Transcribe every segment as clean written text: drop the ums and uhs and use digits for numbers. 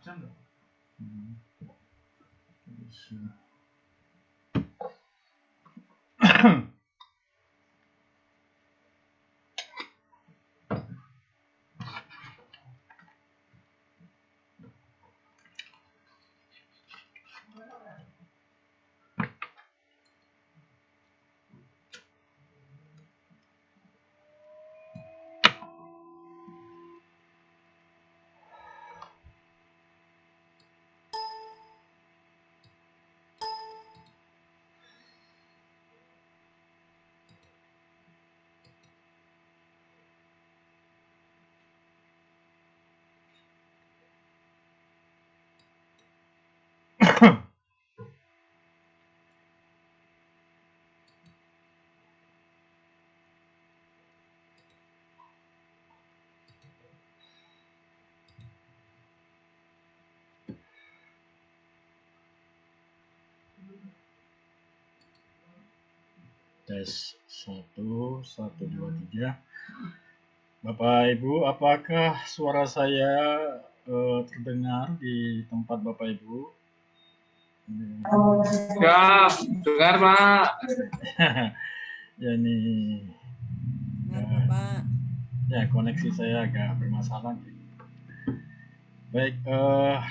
Hmm. Bisa. Tes 1, 1, 2, 3. Bapak Ibu, apakah suara saya terdengar di tempat Bapak Ibu? Ya, dengar Pak. Ya ini, Dengar Bapak. ya koneksi saya agak bermasalah. Baik,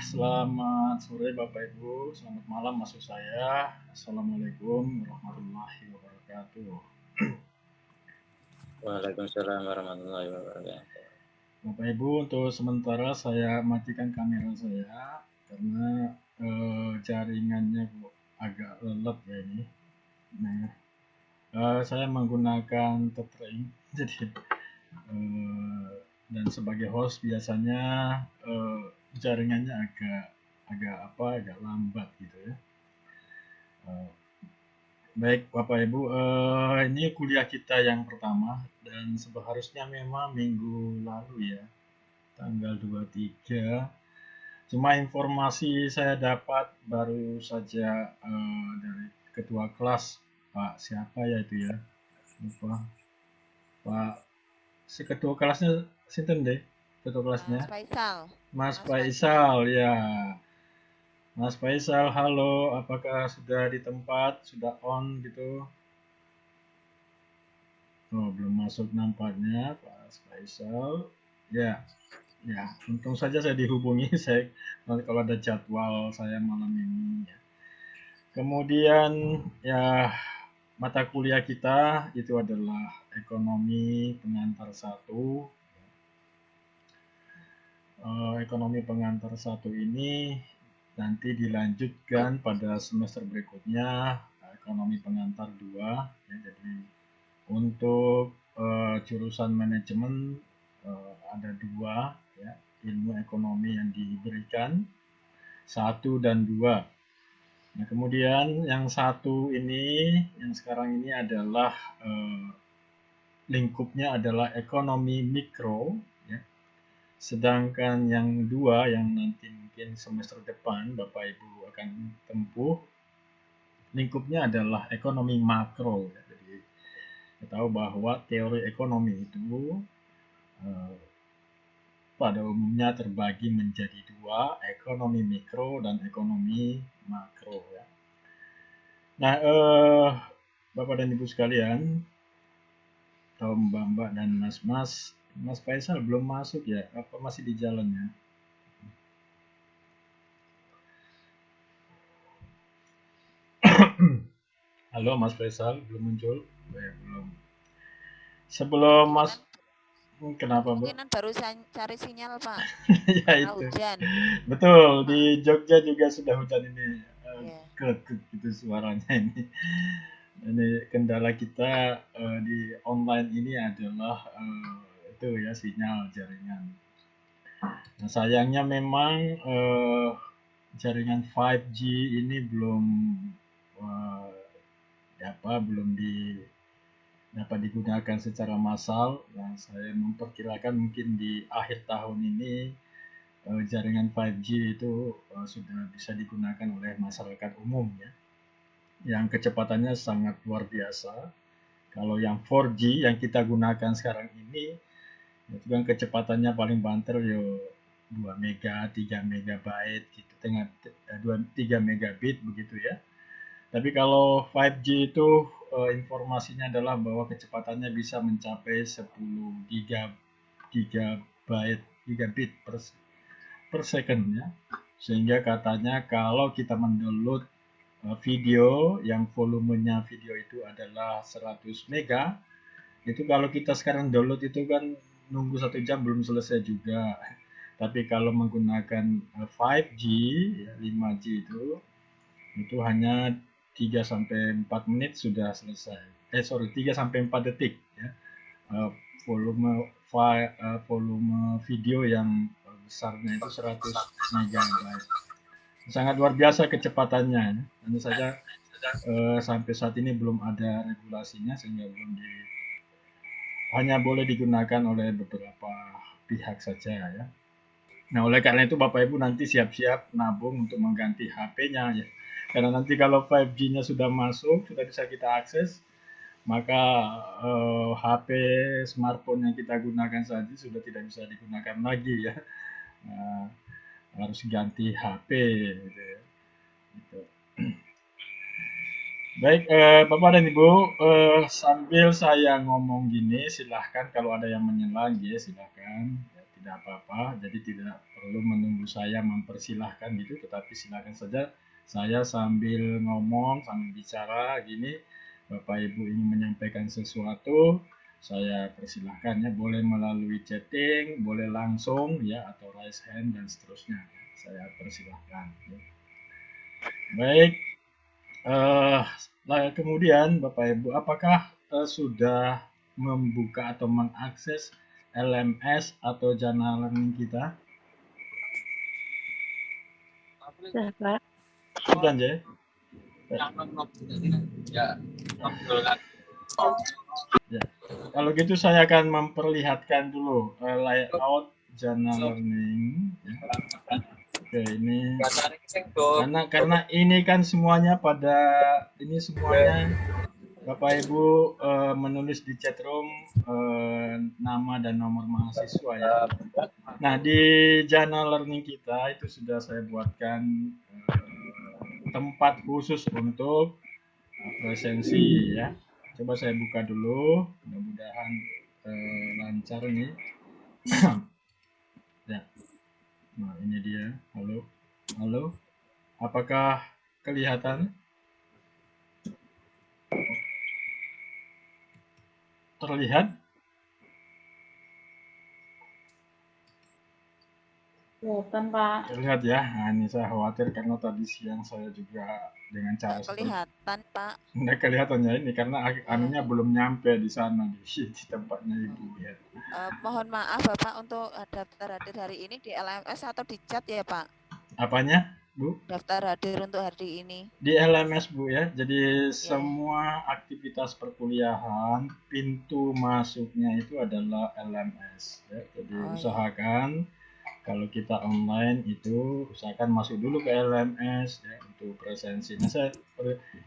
selamat sore Bapak Ibu, selamat malam maksud saya. Assalamualaikum warahmatullahi wabarakatuh. Waalaikumsalam warahmatullahi wabarakatuh. Bapak Ibu, untuk sementara saya matikan kamera saya karena jaringannya agak lelet ya ini. Nah, saya menggunakan tethering, jadi dan sebagai host biasanya jaringannya agak lambat gitu ya. Baik Bapak Ibu, ini kuliah kita yang pertama dan seharusnya memang minggu lalu ya, tanggal 23. Cuma informasi saya dapat baru saja dari ketua kelas, Pak siapa ya itu ya, lupa. Pak, si ketua kelasnya sinten deh, ketua kelasnya? Mas Faisal. Mas Faisal ya. Mas Faisal, halo, apakah sudah di tempat, sudah on gitu? Oh, belum masuk nampaknya, Pak Faisal. Ya, ya, untung saja saya dihubungi, saya nanti kalau ada jadwal saya malam ini. Ya. Kemudian, ya, mata kuliah kita itu adalah ekonomi pengantar 1. Ekonomi pengantar 1 ini nanti dilanjutkan pada semester berikutnya ekonomi pengantar 2 ya, jadi untuk jurusan manajemen ada 2 ya, ilmu ekonomi yang diberikan 1 dan 2. Nah, kemudian yang 1 ini yang sekarang ini adalah lingkupnya adalah ekonomi mikro ya. Sedangkan yang 2 yang nanti mungkin semester depan Bapak Ibu akan tempuh lingkupnya adalah ekonomi makro. Jadi kita tahu bahwa teori ekonomi itu pada umumnya terbagi menjadi 2, ekonomi mikro dan ekonomi makro. Ya. Nah, Bapak dan Ibu sekalian, atau Mbak-Mbak dan Mas-Mas, Mas Faisal belum masuk ya? Apa masih di jalannya? Halo Mas Faisal, belum muncul? Ya, belum. Sebelum Mas, kenapa Bu? Kemungkinan baru cari sinyal Pak. Ya Karena itu. hujan. Betul, di Jogja juga sudah hujan ini. Yeah. Gitu suaranya ini. Ini kendala kita di online ini adalah itu ya sinyal jaringan. Nah, sayangnya memang jaringan 5G ini belum dapat digunakan secara massal. Nah, saya memperkirakan mungkin di akhir tahun ini jaringan 5G itu sudah bisa digunakan oleh masyarakat umum ya. Yang kecepatannya sangat luar biasa. Kalau yang 4G yang kita gunakan sekarang ini, itu kan kecepatannya paling banter yo 2 mega, 3 megabyte gitu, dengan 3 megabit begitu ya. Tapi kalau 5G itu informasinya adalah bahwa kecepatannya bisa mencapai 10 gigabit per second ya. Sehingga katanya kalau kita mendownload video yang volumenya video itu adalah 100 mega, itu kalau kita sekarang download itu kan nunggu 1 jam belum selesai juga. Tapi kalau menggunakan 5G, ya, 5G itu hanya 3 sampai 4 menit sudah selesai. 3 sampai 4 detik ya. Uh, volume video yang besarnya itu 100 megabyte. Sangat luar biasa kecepatannya. Tentu saja sampai saat ini belum ada regulasinya sehingga hanya boleh digunakan oleh beberapa pihak saja ya. Nah, oleh karena itu Bapak Ibu nanti siap-siap nabung untuk mengganti HP-nya ya. Karena nanti kalau 5G-nya sudah masuk, sudah bisa kita akses, maka HP smartphone yang kita gunakan saja sudah tidak bisa digunakan lagi ya. Harus ganti HP gitu ya. Gitu. Baik, Bapak dan Ibu, sambil saya ngomong gini, silahkan kalau ada yang menyelang ya silahkan, ya, tidak apa-apa. Jadi tidak perlu menunggu saya mempersilahkan gitu, tetapi silahkan saja saya sambil ngomong, sambil bicara gini, Bapak Ibu ingin menyampaikan sesuatu, saya persilahkan ya, boleh melalui chatting, boleh langsung ya, atau raise hand dan seterusnya. Saya persilahkan. Ya. Baik. Kemudian Bapak Ibu, apakah sudah membuka atau mengakses LMS atau jurnal learning kita? Sudah, Pak. Sudah, Jay? Ya. Kalau gitu saya akan memperlihatkan dulu layout jurnal learning. Ya. Oke, ini karena ini kan semuanya Bapak Ibu menulis di chatroom nama dan nomor mahasiswa ya. Nah, di jurnal learning kita itu sudah saya buatkan tempat khusus untuk presensi ya. Coba saya buka dulu, mudah-mudahan lancar nih. Ya. Nah, ini dia. Halo. Halo. Apakah kelihatan? Terlihat? Kelihatan, Pak. Terlihat ya. Nah, ini saya khawatir karena tadi siang saya juga dengan cara Kelihatan, Pak. Nggak kelihatan ya ini karena anunya belum nyampe di sana di tempatnya Ibu ya. Mohon maaf Bapak untuk daftar hadir hari ini di LMS atau di chat ya Pak? Apanya, Bu? Daftar hadir untuk hari ini. Di LMS, Bu ya. Jadi semua aktivitas perkuliahan pintu masuknya itu adalah LMS ya. Jadi usahakan kalau kita online itu usahakan masuk dulu ke LMS ya untuk presensi. Nah,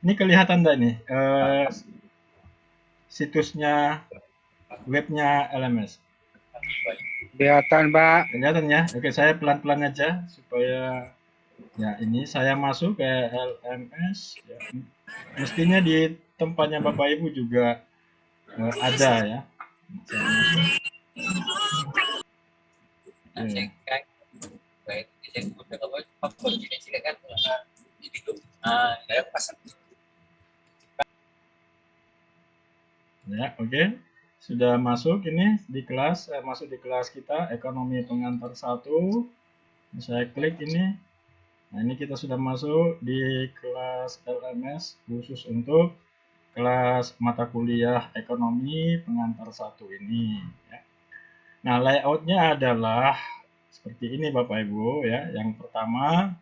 ini kelihatan enggak nih situsnya webnya LMS? Kelihatan, Pak. Kelihatan ya? Oke, saya pelan-pelan aja supaya ya ini saya masuk ke LMS ya. Mestinya di tempatnya Bapak Ibu juga ada ya. Ya, oke. Sudah masuk ini di kelas, masuk di kelas kita ekonomi pengantar 1. Saya klik ini. Nah, ini kita sudah masuk di kelas LMS khusus untuk kelas mata kuliah ekonomi pengantar 1 ini ya. Nah, layoutnya adalah seperti ini Bapak Ibu ya. Yang pertama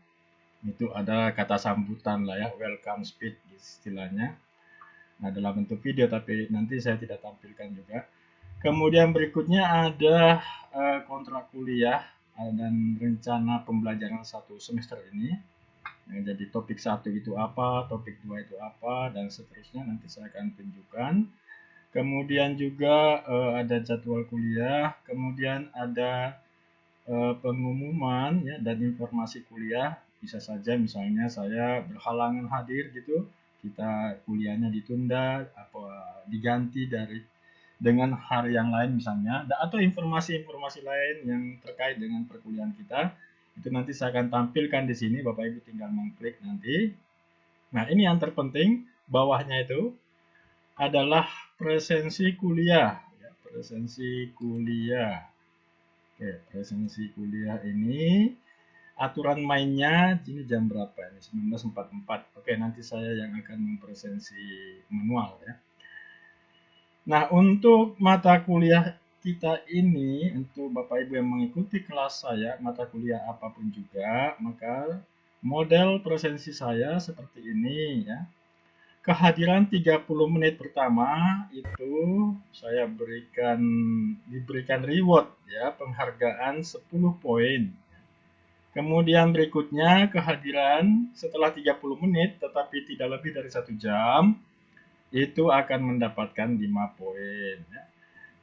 itu ada kata sambutan lah ya, welcome speech istilahnya. Nah, dalam bentuk video tapi nanti saya tidak tampilkan juga. Kemudian berikutnya ada kontrak kuliah dan rencana pembelajaran 1 semester ini. Nah, jadi topik 1 itu apa, topik 2 itu apa, dan seterusnya nanti saya akan tunjukkan. Kemudian juga ada jadwal kuliah, kemudian ada pengumuman ya dan informasi kuliah, bisa saja misalnya saya berhalangan hadir gitu, kita kuliahnya ditunda apa diganti dengan hari yang lain misalnya, atau informasi-informasi lain yang terkait dengan perkuliahan kita, itu nanti saya akan tampilkan di sini, Bapak Ibu tinggal mengklik nanti. Nah, ini yang terpenting, bawahnya itu adalah presensi kuliah. Ya, presensi kuliah. Oke, presensi kuliah ini, aturan mainnya, ini jam berapa ini? 19.44. Oke, nanti saya yang akan mempresensi manual ya. Nah, untuk mata kuliah kita ini, untuk Bapak Ibu yang mengikuti kelas saya, mata kuliah apapun juga, maka model presensi saya seperti ini ya. Kehadiran 30 menit pertama itu saya diberikan reward ya, penghargaan 10 poin. Kemudian berikutnya kehadiran setelah 30 menit tetapi tidak lebih dari 1 jam, itu akan mendapatkan 5 poin ya.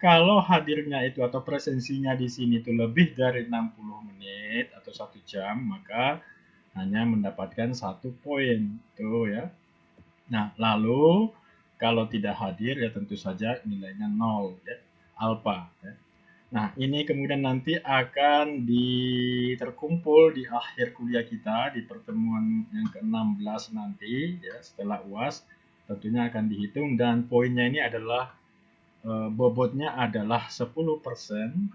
Kalau hadirnya itu atau presensinya di sini itu lebih dari 60 menit atau 1 jam, maka hanya mendapatkan 1 poin. Tuh ya. Nah, lalu kalau tidak hadir ya tentu saja nilainya 0 ya, alfa ya. Nah, ini kemudian nanti akan terkumpul di akhir kuliah kita di pertemuan yang ke-16 nanti ya, setelah UAS tentunya akan dihitung dan poinnya ini adalah bobotnya adalah 10%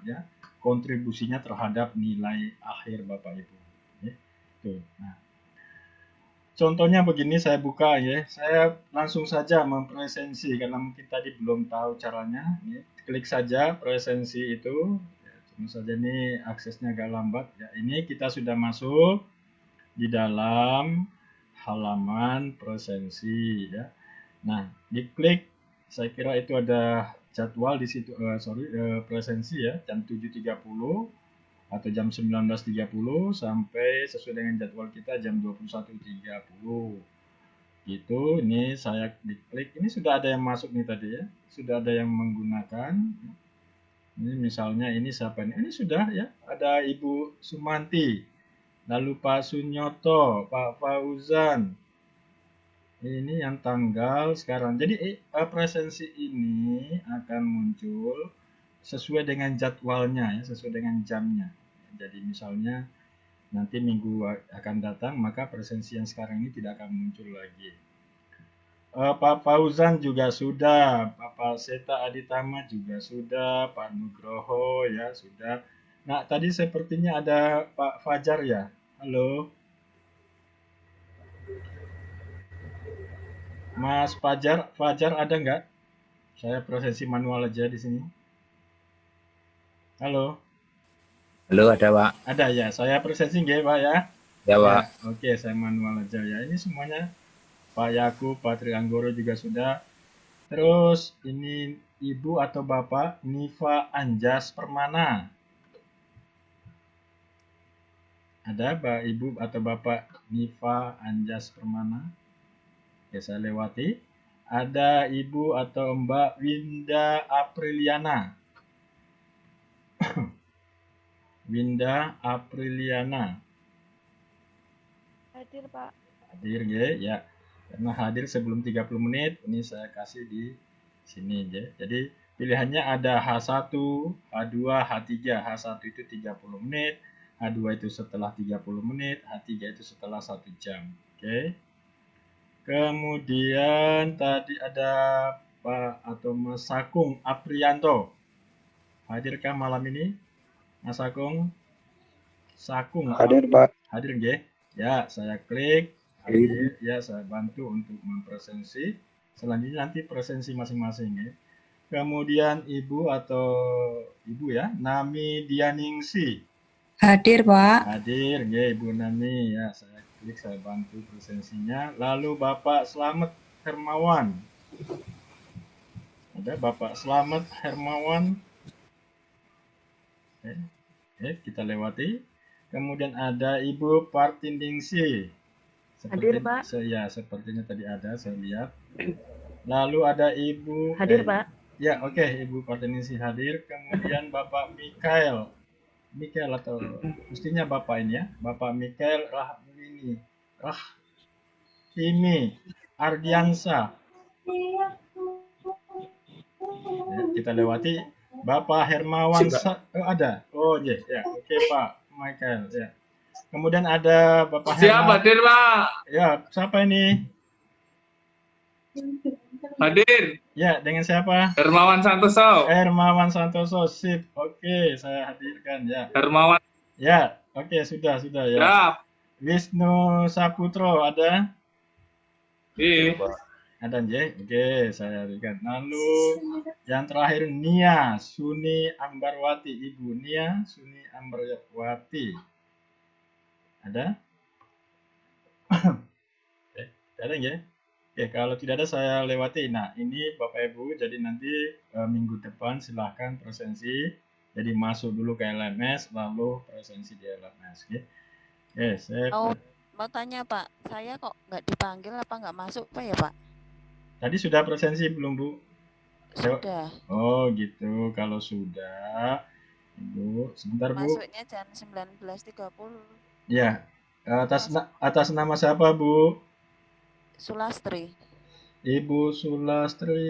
ya, kontribusinya terhadap nilai akhir Bapak Ibu ya. Tuh. Nah, contohnya begini, saya buka ya, saya langsung saja mempresensi karena mungkin tadi belum tahu caranya. Ini, klik saja presensi itu. Ya, cuma saja ini aksesnya agak lambat. Ya, ini kita sudah masuk di dalam halaman presensi ya. Nah, diklik, saya kira itu ada jadwal di situ, presensi ya, jam 7.30. Atau jam 19.30 sampai sesuai dengan jadwal kita jam 21.30 gitu. Ini saya diklik, ini sudah ada yang masuk nih tadi ya, sudah ada yang menggunakan. Ini misalnya ini siapa nih, ini sudah ya, ada Ibu Sumanti, lalu Pak Sunyoto, Pak Fauzan. Ini yang tanggal sekarang, jadi presensi ini akan muncul sesuai dengan jadwalnya ya, sesuai dengan jamnya. Jadi misalnya nanti minggu akan datang, maka presensi yang sekarang ini tidak akan muncul lagi. Pak Fauzan juga sudah, Bapak Seta Aditama juga sudah, Pak Nugroho ya sudah. Nah, tadi sepertinya ada Pak Fajar ya. Halo. Mas Fajar, ada nggak? Saya presensi manual aja di sini. Halo. Halo, ada Pak. Ada ya, saya presensi nggih Pak ya. Ya Pak. Ya, oke, saya manual aja ya. Ini semuanya Pak Yakub, Pak Trianggoro juga sudah. Terus ini Ibu atau Bapak Niva Anjas Permana. Ada Pak Ibu atau Bapak Niva Anjas Permana? Oke, saya lewati. Ada Ibu atau Mbak Winda Apriliana. Winda Apriliana. Hadir, Pak. Hadir ya. Karena hadir sebelum 30 menit, ini saya kasih di sini ya. Jadi pilihannya ada H1, H2, H3. H1 itu 30 menit, H2 itu setelah 30 menit, H3 itu setelah 1 jam. Oke. Kemudian tadi ada Pak atau Mas Sakung Aprianto. Hadirkah malam ini? Mas Sakung? Hadir, Pak. Hadir nggih? Ya, saya klik hadir ya, saya bantu untuk mempresensi. Selanjutnya nanti presensi masing-masing ya. Kemudian Ibu atau Ibu ya, Nami Dianingsi. Hadir, Pak. Hadir nggih Ibu Nami ya, saya klik, saya bantu presensinya. Lalu Bapak Slamet Hermawan. Ada Bapak Slamet Hermawan. Kita lewati. Kemudian ada Ibu Partiningsi. Hadir, Pak. Ya, sepertinya tadi ada, saya lihat. Lalu ada Ibu. Hadir, Pak. Ya, oke, Ibu Partiningsi hadir. Kemudian Bapak Mikael. Mikael atau mestinya Bapak ini ya. Bapak Mikael Rahimi Ardiansa. Ya, kita lewati Bapak Hermawan ada. Oh iya, ya. Oke Pak Michael ya. Kemudian ada Bapak Siapa Hermawan. hadir, Pak? Ya, siapa ini? Hadir. Ya, dengan siapa? Hermawan Santoso. Hermawan Santoso, sip. Oke, saya hadirkan ya. Hermawan. Ya, oke, sudah ya. Siap. Wisnu Saputro ada? Iya. Ada ya? Oke, saya hadirkan. Lalu yang terakhir Nia Suni Ambarwati, Ibu Nia Suni Ambarwati. Ada? Ada ya? Oke, kalau tidak ada saya lewati. Nah, ini Bapak Ibu, jadi nanti minggu depan silahkan presensi. Jadi masuk dulu ke LMS, lalu presensi di LMS. Oke, saya mau tanya Pak, saya kok nggak dipanggil apa nggak masuk Pak ya Pak? Tadi sudah presensi belum Bu? Sudah. Oh gitu, kalau sudah, Ibu, sebentar Bu. Masuknya jam 19.30. Ya, atas nama siapa Bu? Sulastri. Ibu Sulastri,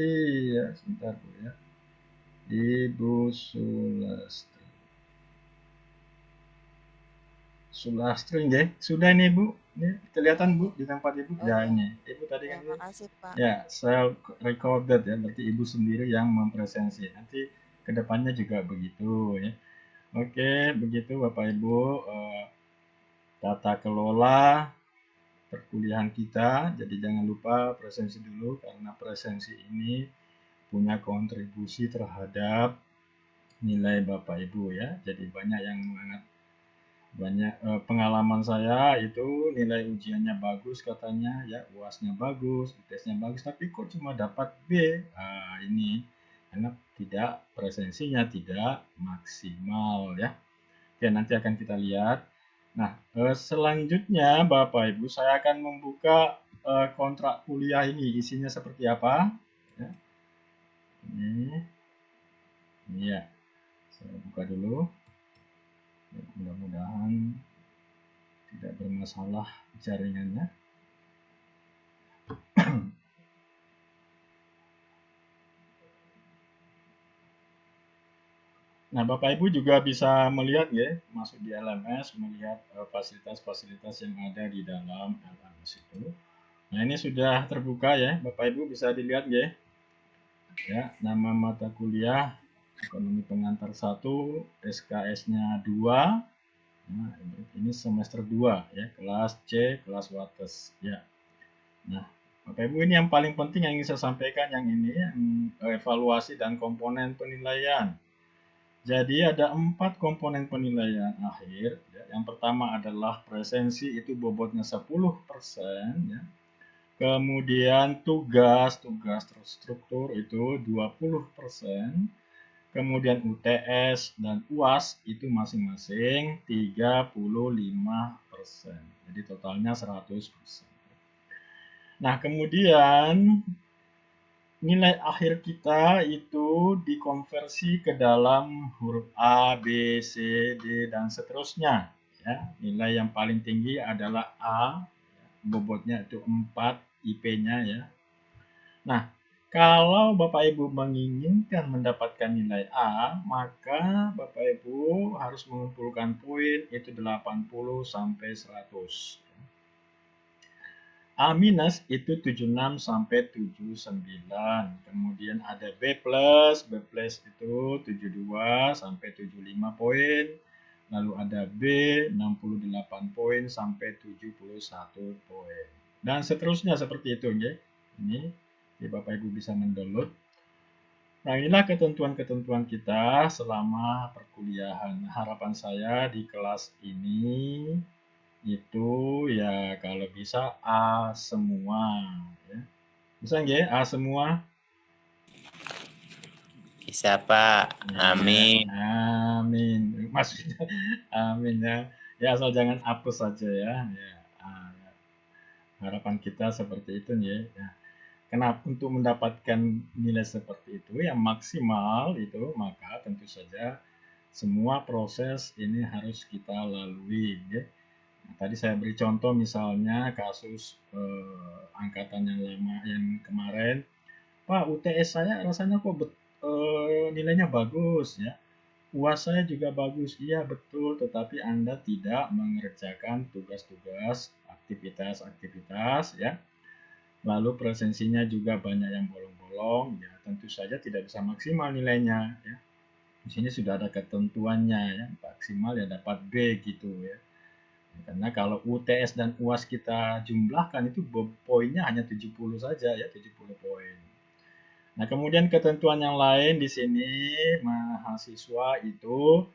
ya sebentar Bu ya. Ibu Sulastri. Sulastri ya, sudah nih Bu. Ini kelihatan Bu di tempat Ibu. Ya ini, Ibu tadi kan. Makasih Pak. Ya, self recorded ya, berarti Ibu sendiri yang mempresensi. Nanti kedepannya juga begitu ya. Oke, begitu Bapak Ibu tata kelola perkuliahan kita. Jadi jangan lupa presensi dulu karena presensi ini punya kontribusi terhadap nilai Bapak Ibu ya. Jadi banyak yang pengalaman saya itu nilai ujiannya bagus katanya ya, UASnya bagus, tesnya bagus, tapi kok cuma dapat B. Ini karena tidak presensinya tidak maksimal ya. Oke, nanti akan kita lihat. Nah, selanjutnya Bapak Ibu saya akan membuka kontrak kuliah ini isinya seperti apa ya. Ini ya, saya buka dulu. Mudah-mudahan tidak bermasalah jaringannya. Nah, Bapak Ibu juga bisa melihat ya, masuk di LMS, melihat fasilitas-fasilitas yang ada di dalam LMS itu. Nah, ini sudah terbuka ya, Bapak Ibu bisa dilihat ya. Ya, nama mata kuliah Ekonomi Pengantar 1, SKS-nya 2. Nah, ini semester 2 ya, kelas C, kelas Wates ya. Nah, Bapak Ibu ini yang paling penting yang ingin saya sampaikan yang ini, yang evaluasi dan komponen penilaian. Jadi ada 4 komponen penilaian akhir. Ya. Yang pertama adalah presensi, itu bobotnya 10%. Ya. Kemudian tugas terstruktur itu 20%. Kemudian UTS dan UAS itu masing-masing 35%. Jadi totalnya 100%. Nah, kemudian nilai akhir kita itu dikonversi ke dalam huruf A, B, C, D, dan seterusnya. Ya, nilai yang paling tinggi adalah A, bobotnya itu 4, IP-nya ya. Nah, kalau Bapak Ibu menginginkan mendapatkan nilai A, maka Bapak Ibu harus mengumpulkan poin itu 80 sampai 100. A minus itu 76 sampai 79. Kemudian ada B plus itu 72 sampai 75 poin. Lalu ada B 68 poin sampai 71 poin. Dan seterusnya seperti itu ya. Ini Bapak Ibu bisa mendownload. Nah, inilah ketentuan-ketentuan kita selama perkuliahan. Harapan saya di kelas ini itu ya kalau bisa A semua ya. Bisa nggak A semua? Bisa Pak. Amin. Amin. Maksudnya amin ya. Ya asal jangan hapus saja ya. Ya. Harapan kita seperti itu ya. Kenapa untuk mendapatkan nilai seperti itu yang maksimal itu, maka tentu saja semua proses ini harus kita lalui ya. Nah, tadi saya beri contoh misalnya kasus angkatan yang lama yang kemarin, Pak UTS saya rasanya kok nilainya bagus ya. UAS saya juga bagus, iya betul, tetapi Anda tidak mengerjakan tugas-tugas, aktivitas-aktivitas ya. Lalu presensinya juga banyak yang bolong-bolong, ya tentu saja tidak bisa maksimal nilainya ya. Di sini sudah ada ketentuannya ya, maksimal ya dapat B gitu ya. Karena kalau UTS dan UAS kita jumlahkan itu poinnya hanya 70 saja ya, 70 poin. Nah, kemudian ketentuan yang lain di sini mahasiswa itu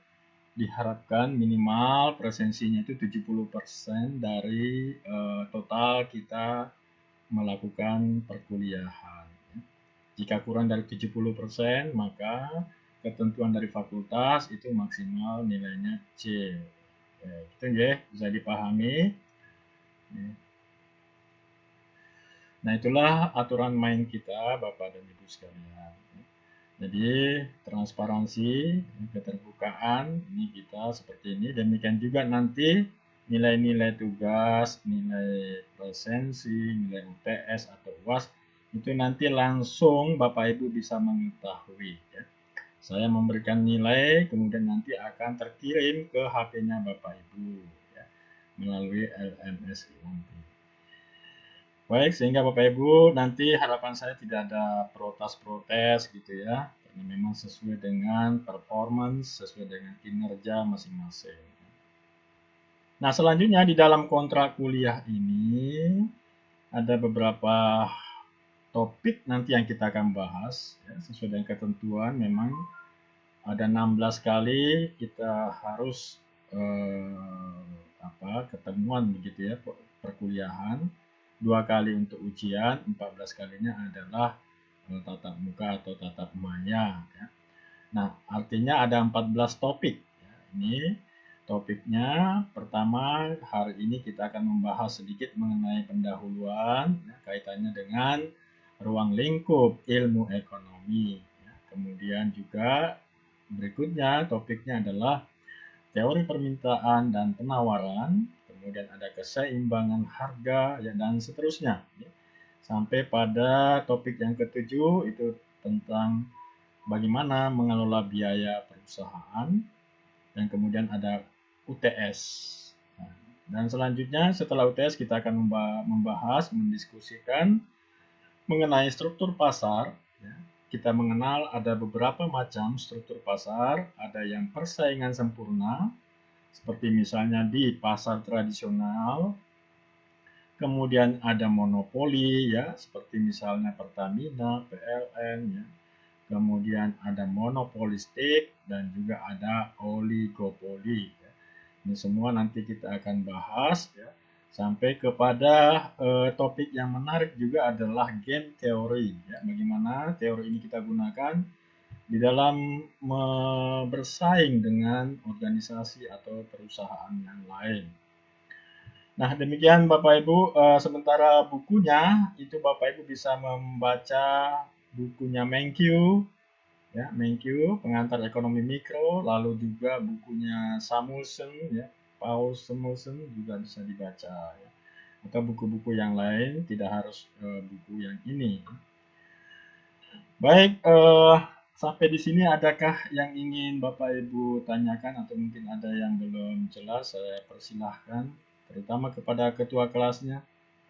diharapkan minimal presensinya itu 70% dari total kita melakukan perkuliahan. Jika kurang dari 70%, maka ketentuan dari fakultas itu maksimal nilainya C. Itu ya, bisa dipahami. Nah, itulah aturan main kita, Bapak dan Ibu sekalian. Jadi, transparansi, keterbukaan, ini kita seperti ini. Demikian juga nanti nilai-nilai tugas, nilai presensi, nilai UTS atau UAS, itu nanti langsung Bapak Ibu bisa mengetahui. Ya. Saya memberikan nilai, kemudian nanti akan terkirim ke HP-nya Bapak Ibu ya, melalui LMS nanti. Baik, sehingga Bapak Ibu nanti harapan saya tidak ada protes-protes gitu ya, karena memang sesuai dengan performance, sesuai dengan kinerja masing-masing. Nah, selanjutnya di dalam kontrak kuliah ini ada beberapa topik nanti yang kita akan bahas ya, sesuai dengan ketentuan. Memang ada 16 kali kita harus ketemuan begitu ya, perkuliahan. 2 kali untuk ujian, 14 kalinya adalah tatap muka atau tatap maya. Ya. Nah, artinya ada 14 topik. Ya. Ini topiknya, pertama hari ini kita akan membahas sedikit mengenai pendahuluan, ya, kaitannya dengan ruang lingkup ilmu ekonomi. Ya. Kemudian juga berikutnya topiknya adalah teori permintaan dan penawaran. Kemudian ada keseimbangan harga ya, dan seterusnya ya. Sampai pada topik yang ketujuh itu tentang bagaimana mengelola biaya perusahaan, dan kemudian ada UTS. Nah, dan selanjutnya setelah UTS kita akan membahas, mendiskusikan mengenai struktur pasar ya. Kita mengenal ada beberapa macam struktur pasar, ada yang persaingan sempurna, seperti misalnya di pasar tradisional, kemudian ada monopoli ya, seperti misalnya Pertamina, PLN ya, kemudian ada monopolistik dan juga ada oligopoli ya. Ini semua nanti kita akan bahas ya, sampai kepada topik yang menarik juga adalah game teori ya, bagaimana teori ini kita gunakan di dalam bersaing dengan organisasi atau perusahaan yang lain. Nah, demikian Bapak Ibu, sementara bukunya itu Bapak Ibu bisa membaca bukunya Menkyu, ya, Menkyu, Pengantar Ekonomi Mikro, lalu juga bukunya Samuelson, ya, Paul Samuelson juga bisa dibaca, ya. Atau buku-buku yang lain, tidak harus buku yang ini. Baik, sampai di sini adakah yang ingin Bapak Ibu tanyakan atau mungkin ada yang belum jelas? Saya persilahkan, terutama kepada ketua kelasnya,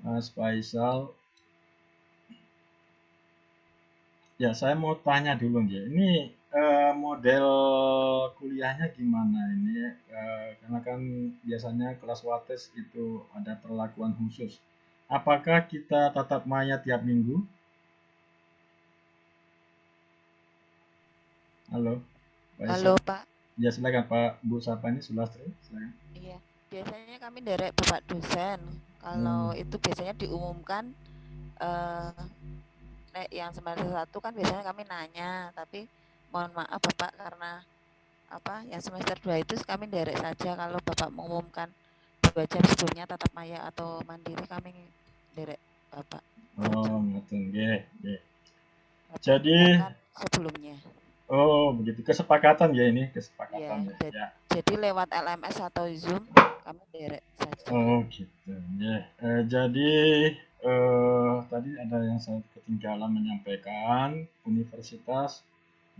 Mas Faisal. Ya, saya mau tanya dulu ya. Ini model kuliahnya gimana ini? Karena kan biasanya kelas Wates itu ada perlakuan khusus. Apakah kita tatap maya tiap minggu? Halo, Pak Halo Isa. Pak. Ya, silakan Pak Bu Sapani Sulastri. Silakan. Iya, biasanya kami derek Bapak dosen. Kalau itu biasanya diumumkan yang semester 1 kan biasanya kami nanya, tapi mohon maaf Bapak karena yang semester 2 itu kami derek saja. Kalau Bapak mengumumkan 2 jam sebelumnya tatap maya atau mandiri, kami derek Bapak. Oh, ngerti nggih, nggih. Bapak Jadi umumkan sebelumnya. Oh, begitu. Kesepakatan ya ini, Ya, kesepakatan ya. Ya. jadi lewat LMS atau Zoom kami derek saja. Oh, gitu. Ya. Jadi tadi ada yang saya ketinggalan menyampaikan, universitas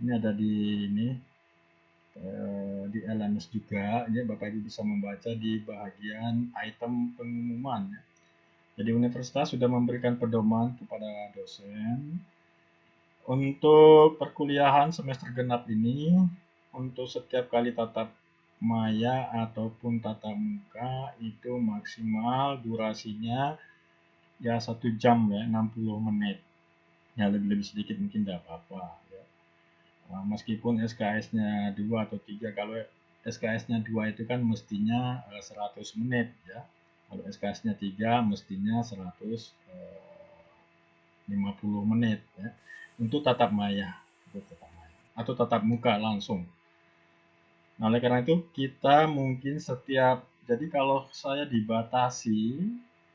ini ada di ini di LMS juga. Ya, Bapak Ibu bisa membaca di bagian item pengumuman. Ya. Jadi universitas sudah memberikan pedoman kepada dosen untuk perkuliahan semester genap ini, untuk setiap kali tatap maya ataupun tatap muka itu maksimal durasinya ya 1 jam ya, 60 menit. Ya lebih sedikit mungkin tidak apa-apa ya. Meskipun SKS-nya 2 atau 3, kalau SKS-nya 2 itu kan mestinya 100 menit ya. Kalau SKS-nya 3 mestinya 150 menit ya. Untuk tatap maya atau tatap muka langsung. Nah, oleh karena itu kita mungkin jadi kalau saya dibatasi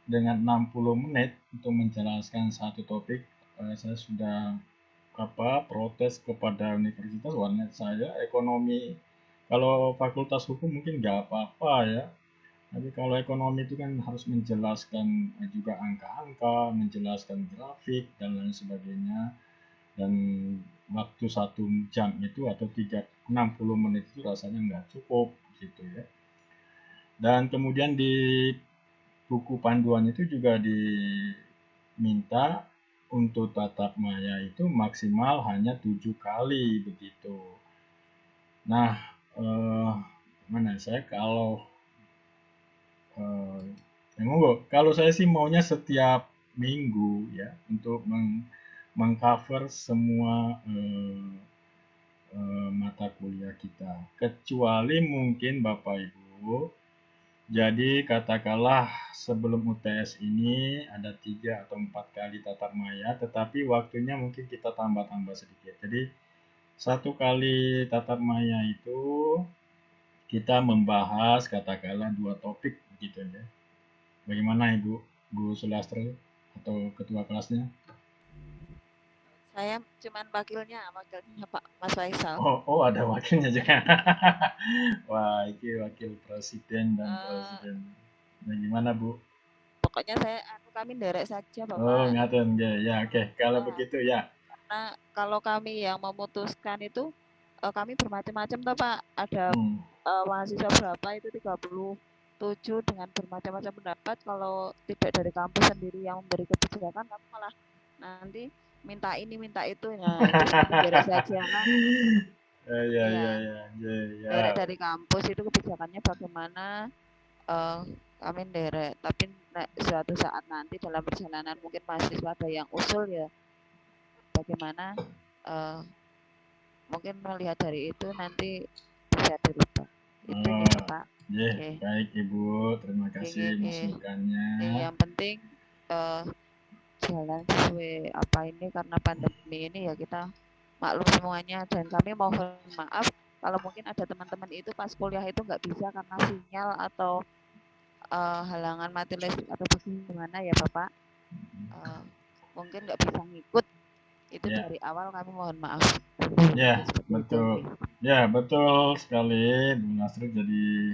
dengan 60 menit untuk menjelaskan satu topik, saya sudah protes kepada universitas, warnet saya ekonomi. Kalau fakultas hukum mungkin nggak apa-apa ya, tapi kalau ekonomi itu kan harus menjelaskan juga angka-angka, menjelaskan grafik dan lain sebagainya, dan waktu 1 jam itu atau 60 menit itu rasanya nggak cukup gitu ya. Dan kemudian di buku panduan itu juga diminta untuk tatap maya itu maksimal hanya 7 kali begitu. Nah, mana saya kalau saya sih maunya setiap minggu ya, untuk mengcover semua mata kuliah kita, kecuali mungkin Bapak Ibu, jadi katakanlah sebelum UTS ini ada 3 atau 4 kali tatap maya, tetapi waktunya mungkin kita tambah-tambah sedikit. Jadi 1 kali tatap maya itu kita membahas katakanlah 2 topik begitu ya. Bagaimana Ibu Sulastri atau ketua kelasnya? Saya cuman wakilnya Pak Mas Faisal. Oh ada wakilnya juga. Wah, ini wakil presiden dan presiden. Nah, gimana Bu? Pokoknya kami derek saja Bapak. Oh, ngaten ya, oke. Kalau begitu ya. Karena kalau kami yang memutuskan itu kami bermacam-macam toh Pak. Ada mahasiswa berapa itu 37 dengan bermacam-macam pendapat. Kalau tidak dari kampus sendiri yang memberi kebijakan, kami malah nanti minta ini minta itu. Nah, itu derek saja lah. Ya. Derek dari kampus itu kebijakannya bagaimana, kami derek. Tapi suatu saat nanti dalam perjalanan mungkin mahasiswa ada yang usul ya, bagaimana mungkin melihat dari itu nanti bisa dirubah. Itu ya Pak. Baik Ibu, terima kasih masukannya. Yang penting jalan sesuai apa ini, karena pandemi ini ya kita maklum semuanya, dan kami mohon maaf kalau mungkin ada teman-teman itu pas kuliah itu nggak bisa karena sinyal atau halangan mati listrik atau bagaimana ya Bapak, mungkin nggak bisa ngikut itu ya. Dari awal kami mohon maaf ya. Betul itu. Ya betul sekali Bu Nasri. Jadi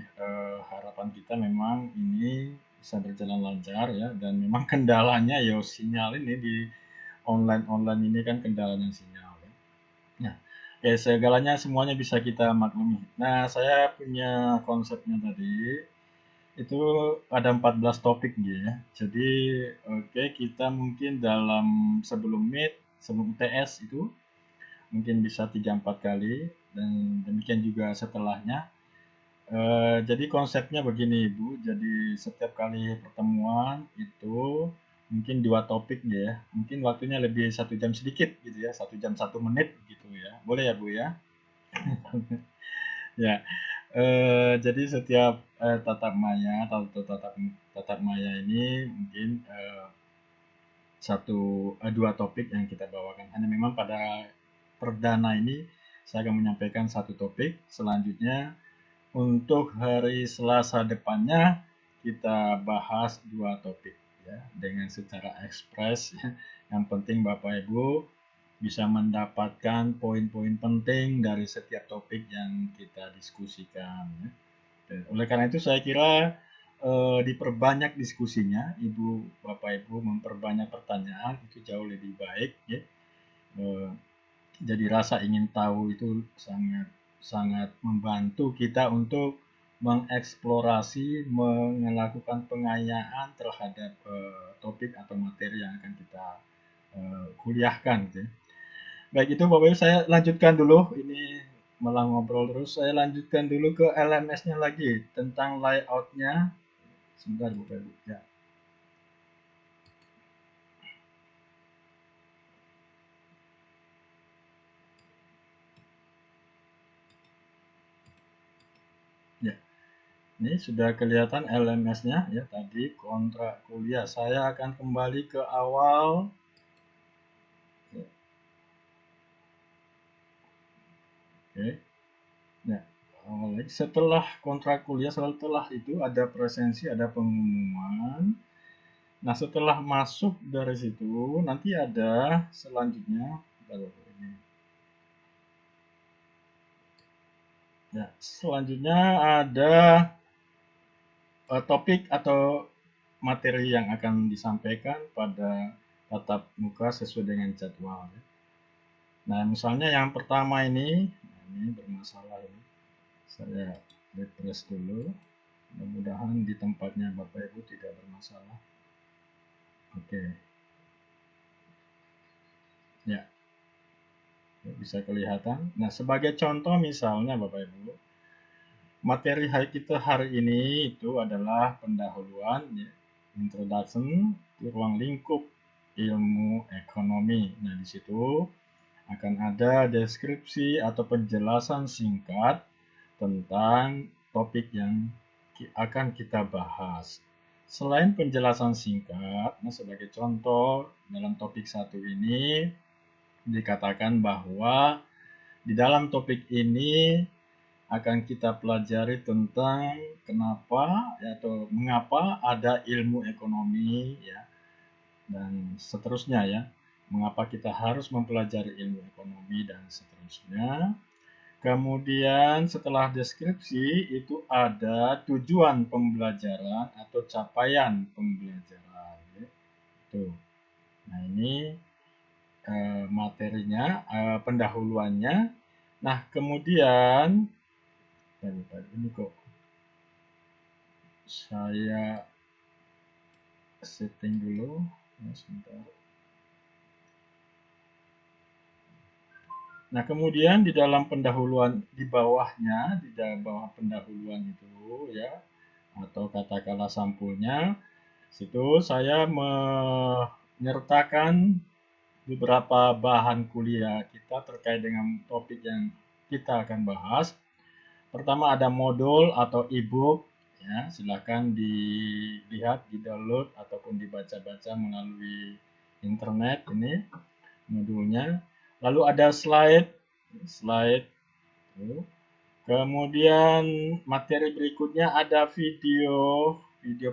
harapan kita memang ini bisa berjalan lancar ya, dan memang kendalanya ya sinyal ini di online ini kan kendalanya sinyal ya. Nah, segalanya semuanya bisa kita maklumi. Nah, saya punya konsepnya tadi itu ada 14 topik ya. Jadi kita mungkin sebelum UTS itu mungkin bisa 3-4 kali, dan demikian juga setelahnya. Jadi konsepnya begini Bu, jadi setiap kali pertemuan itu mungkin 2 topik ya, mungkin waktunya lebih 1 jam sedikit gitu ya, 1 jam 1 menit gitu ya, boleh ya Bu ya? Ya, jadi setiap tatap maya atau tatap maya ini mungkin 2 topik yang kita bawakan. Hanya memang pada perdana ini saya akan menyampaikan 1 topik, selanjutnya untuk hari Selasa depannya kita bahas 2 topik ya, dengan secara ekspres. Yang penting Bapak Ibu bisa mendapatkan poin-poin penting dari setiap topik yang kita diskusikan. Ya. Oleh karena itu saya kira diperbanyak diskusinya, Ibu, Bapak Ibu memperbanyak pertanyaan itu jauh lebih baik. Ya. Jadi rasa ingin tahu itu sangat membantu kita untuk mengeksplorasi, melakukan pengayaan terhadap topik atau materi yang akan kita kuliahkan. Gitu. Baik itu Bapak Ibu, saya lanjutkan dulu, ini malah ngobrol terus, saya lanjutkan dulu ke LMS-nya lagi, tentang layout-nya. Sebentar Bapak Ibu, ya. Ya, ini sudah kelihatan LMS-nya ya, tadi kontrak kuliah. Saya akan kembali ke awal. Oke. Nah, setelah kontrak kuliah, setelah itu ada presensi, ada pengumuman. Nah, setelah masuk dari situ, nanti ada selanjutnya. Ya, selanjutnya ada topik atau materi yang akan disampaikan pada tatap muka sesuai dengan jadwal. Nah, misalnya yang pertama ini bermasalah ini. Saya refresh dulu. Mudah-mudahan di tempatnya Bapak Ibu tidak bermasalah. Oke. Ya. Bisa kelihatan. Nah, sebagai contoh misalnya Bapak Ibu, materi kita hari ini itu adalah pendahuluan, ya, introduction di ruang lingkup ilmu ekonomi. Nah, di situ akan ada deskripsi atau penjelasan singkat tentang topik yang akan kita bahas. Selain penjelasan singkat, nah sebagai contoh dalam topik 1 ini dikatakan bahwa di dalam topik ini akan kita pelajari tentang kenapa atau mengapa ada ilmu ekonomi, ya, dan seterusnya, ya. Mengapa kita harus mempelajari ilmu ekonomi dan seterusnya. Kemudian setelah deskripsi itu ada tujuan pembelajaran atau capaian pembelajaran. Ya. Tuh. Nah, ini materinya, pendahuluannya. Nah, kemudian ini kok saya setting dulu, ya, sebentar. Nah, kemudian di dalam pendahuluan, di bawahnya, di dalam bawah pendahuluan itu, ya, atau katakanlah sampulnya, situ saya menyertakan beberapa bahan kuliah kita terkait dengan topik yang kita akan bahas. Pertama ada modul atau e-book, ya, silakan dilihat, di-download ataupun dibaca-baca melalui internet ini modulnya. Lalu ada slide. Kemudian materi berikutnya ada video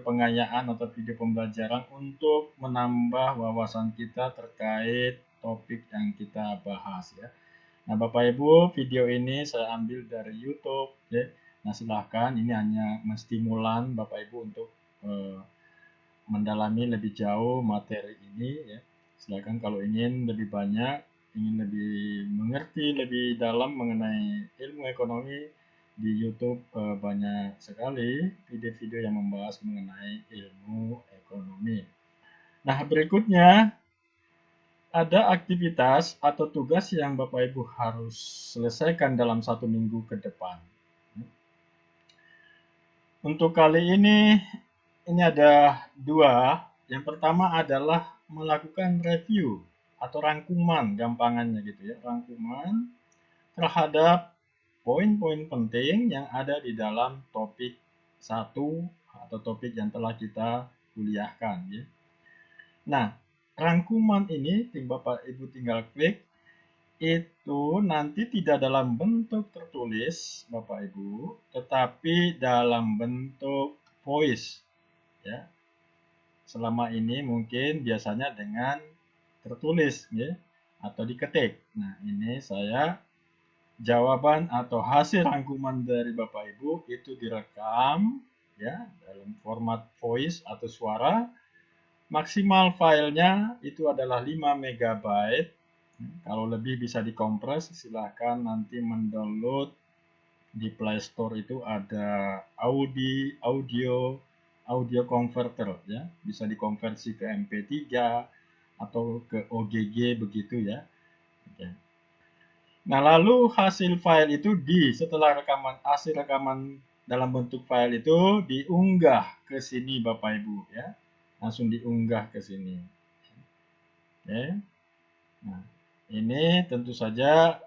pengayaan atau video pembelajaran untuk menambah wawasan kita terkait topik yang kita bahas, ya. Nah, Bapak Ibu, video ini saya ambil dari YouTube, ya. Nah, silahkan, ini hanya menstimulan Bapak Ibu untuk mendalami lebih jauh materi ini, ya. Silahkan kalau ingin lebih banyak, ingin lebih mengerti lebih dalam mengenai ilmu ekonomi, di YouTube banyak sekali video-video yang membahas mengenai ilmu ekonomi. Nah, berikutnya ada aktivitas atau tugas yang Bapak Ibu harus selesaikan dalam 1 minggu ke depan. Untuk kali ini ada 2. Yang pertama adalah melakukan review atau rangkuman, gampangannya gitu, ya, rangkuman terhadap poin-poin penting yang ada di dalam topik 1 atau topik yang telah kita kuliahkan, ya. Nah, rangkuman ini Bapak Ibu tinggal klik, itu nanti tidak dalam bentuk tertulis Bapak Ibu, tetapi dalam bentuk voice, ya. Selama ini mungkin biasanya dengan tertulis, ya, atau diketik. Nah, ini saya jawaban atau hasil rangkuman dari Bapak Ibu itu direkam ya dalam format voice atau suara. Maksimal filenya itu adalah 5 MB. Kalau lebih bisa dikompres, silahkan nanti mendownload di Play Store. Itu ada audio converter ya, bisa dikonversi ke MP3 atau ke OGG begitu ya. Oke. Nah, lalu hasil file itu setelah hasil rekaman dalam bentuk file itu diunggah ke sini Bapak Ibu ya. Langsung diunggah ke sini. Oke. Nah, ini tentu saja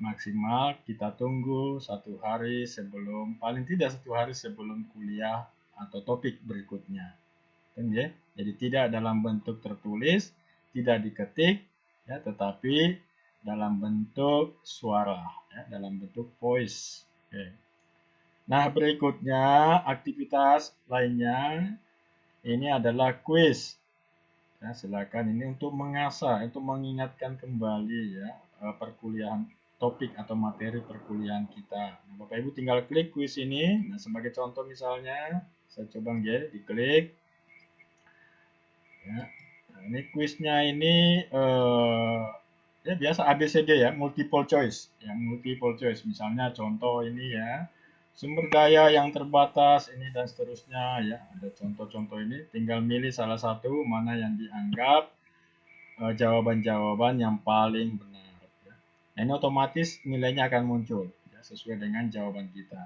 maksimal kita tunggu 1 hari sebelum, paling tidak 1 hari sebelum kuliah atau topik berikutnya. Ya? Jadi tidak dalam bentuk tertulis, tidak diketik, ya, tetapi dalam bentuk suara, ya, dalam bentuk voice. Oke. Nah, berikutnya aktivitas lainnya ini adalah kuis. Ya, silakan ini untuk mengasah, untuk mengingatkan kembali ya perkuliahan topik atau materi perkuliahan kita. Nah, Bapak Ibu tinggal klik kuis ini. Nah, sebagai contoh misalnya, saya coba ya, diklik. Ya. Nah, ini kuisnya ini ya biasa ABCD ya, multiple choice. Yang multiple choice, misalnya contoh ini ya, sumber daya yang terbatas ini dan seterusnya ya. Ada contoh-contoh ini, tinggal milih salah satu mana yang dianggap jawaban-jawaban yang paling benar. Ya. Nah, ini otomatis nilainya akan muncul ya, sesuai dengan jawaban kita.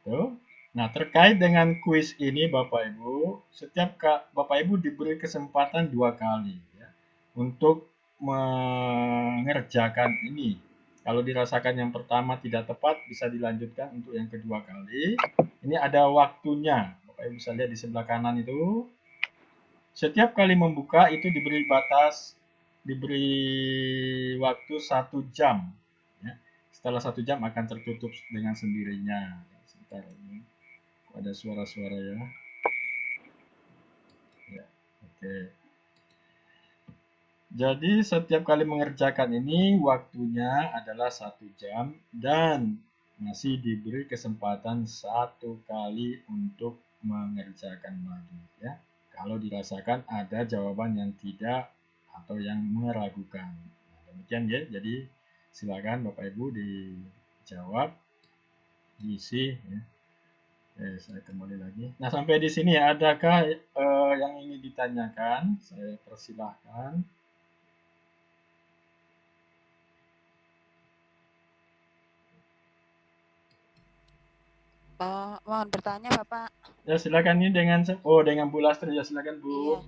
Tuh. Nah, terkait dengan kuis ini Bapak Ibu, setiap Bapak Ibu diberi kesempatan 2 kali ya, untuk mengerjakan ini. Kalau dirasakan yang pertama tidak tepat, bisa dilanjutkan untuk yang kedua kali. Ini ada waktunya. Bapak Ibu bisa lihat di sebelah kanan itu. Setiap kali membuka itu diberi waktu 1 jam. Ya. Setelah 1 jam akan tertutup dengan sendirinya. Sebentar ini. Ada suara-suara ya. Ya, oke. Jadi setiap kali mengerjakan ini waktunya adalah 1 jam dan masih diberi kesempatan 1 kali untuk mengerjakan lagi ya. Kalau dirasakan ada jawaban yang tidak atau yang meragukan. Nah, demikian ya. Jadi silakan Bapak Ibu dijawab, diisi ya. Saya kembali lagi. Nah, sampai di sini adakah yang ingin ditanyakan? Saya persilahkan. Mohon bertanya Bapak. Ya, silakan ini dengan Bu Lastri ya, silakan Bu.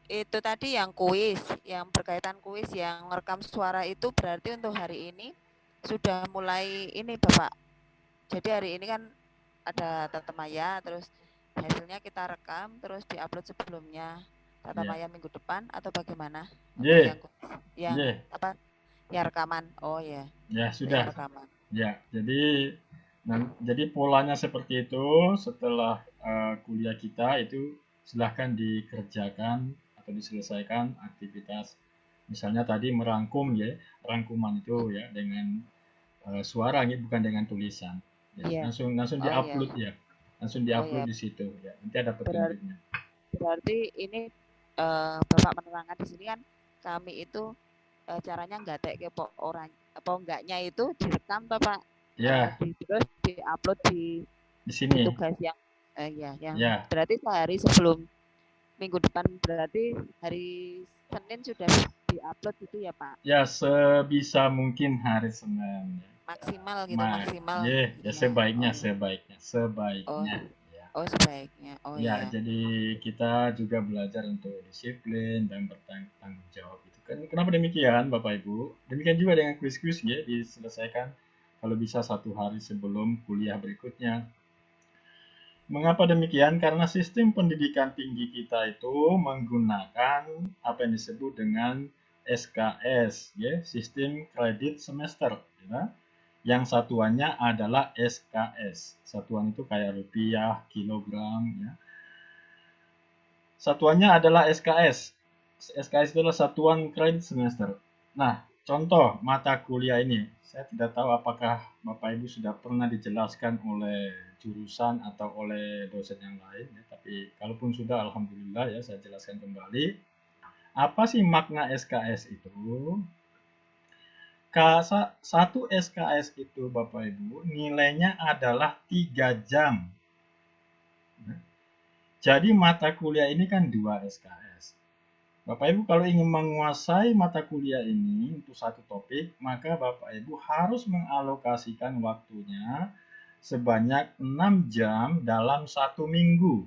Iya. Itu tadi yang kuis, yang berkaitan kuis yang merekam suara itu berarti untuk hari ini sudah mulai ini Bapak. Jadi hari ini kan ada Tata Maya, terus hasilnya kita rekam, terus diupload sebelumnya Tata Maya minggu depan atau bagaimana? Yang apa? Yang rekaman. Oh ya. Ya sudah. Yang rekaman. Ya, jadi polanya seperti itu. Setelah kuliah kita itu silahkan dikerjakan atau diselesaikan aktivitas. Misalnya tadi merangkum ya, rangkuman itu ya dengan suara bukan dengan tulisan. Ya, langsung diupload ya. Langsung diupload di situ ya. Nanti ada petunjuknya. Berarti ini Bapak menerangkan di sini kan kami itu caranya nggak kepo orang apa enggaknya itu direkam Bapak. Ya. Terus diupload di sini. Tugas yang berarti sehari sebelum minggu depan, berarti hari Senin sudah diupload gitu ya Pak? Ya, sebisa mungkin hari Senin. Maksimal gitu, maksimal. Ya, sebaiknya. Oh, sebaiknya. Oh ya. Jadi kita juga belajar untuk disiplin dan bertanggung jawab itu kan. Kenapa demikian Bapak Ibu? Demikian juga dengan kuis-kuis ya, diselesaikan kalau bisa 1 hari sebelum kuliah berikutnya. Mengapa demikian? Karena sistem pendidikan tinggi kita itu menggunakan apa yang disebut dengan SKS, ya, sistem kredit semester. Ya. Yang satuannya adalah SKS. Satuan itu kayak rupiah, kilogram. Ya. Satuannya adalah SKS. SKS itu adalah satuan kredit semester. Nah, contoh mata kuliah ini, saya tidak tahu apakah Bapak Ibu sudah pernah dijelaskan oleh jurusan atau oleh dosen yang lain, ya, tapi kalaupun sudah, alhamdulillah ya, saya jelaskan kembali. Apa sih makna SKS itu? Satu SKS itu Bapak Ibu, nilainya adalah 3 jam. Jadi mata kuliah ini kan 2 SKS. Bapak Ibu kalau ingin menguasai mata kuliah ini untuk satu topik, maka Bapak Ibu harus mengalokasikan waktunya sebanyak 6 jam dalam 1 minggu.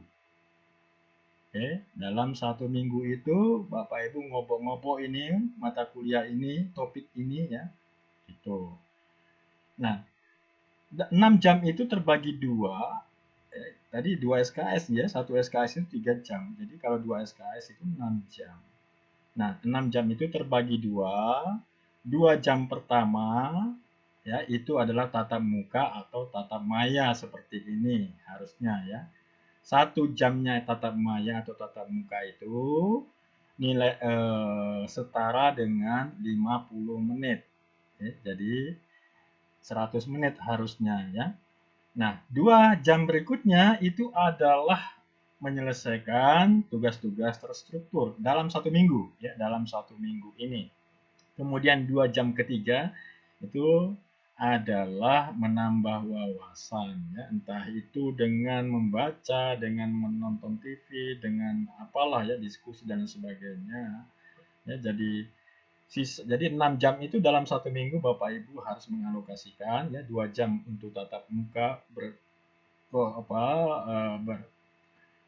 Oke, dalam 1 minggu itu Bapak Ibu ngobok-ngobok ini mata kuliah ini, topik ini ya. Gitu. Nah, 6 jam itu terbagi 2. Tadi 2 SKS ya, 1 SKS itu 3 jam. Jadi kalau 2 SKS itu 6 jam. Nah, 6 jam itu terbagi 2. 2 jam pertama ya itu adalah tatap muka atau tatap maya seperti ini harusnya ya. 1 jamnya tatap maya atau tatap muka itu nilai setara dengan 50 menit. Ya, jadi 100 menit harusnya ya. Nah, 2 jam berikutnya itu adalah menyelesaikan tugas-tugas terstruktur dalam 1 minggu ya, dalam 1 minggu ini. Kemudian 2 jam ketiga itu adalah menambah wawasan ya, entah itu dengan membaca, dengan menonton TV, dengan apalah ya, diskusi dan sebagainya. Ya, jadi 6 jam itu dalam 1 minggu Bapak Ibu harus mengalokasikan ya, 2 jam untuk tatap muka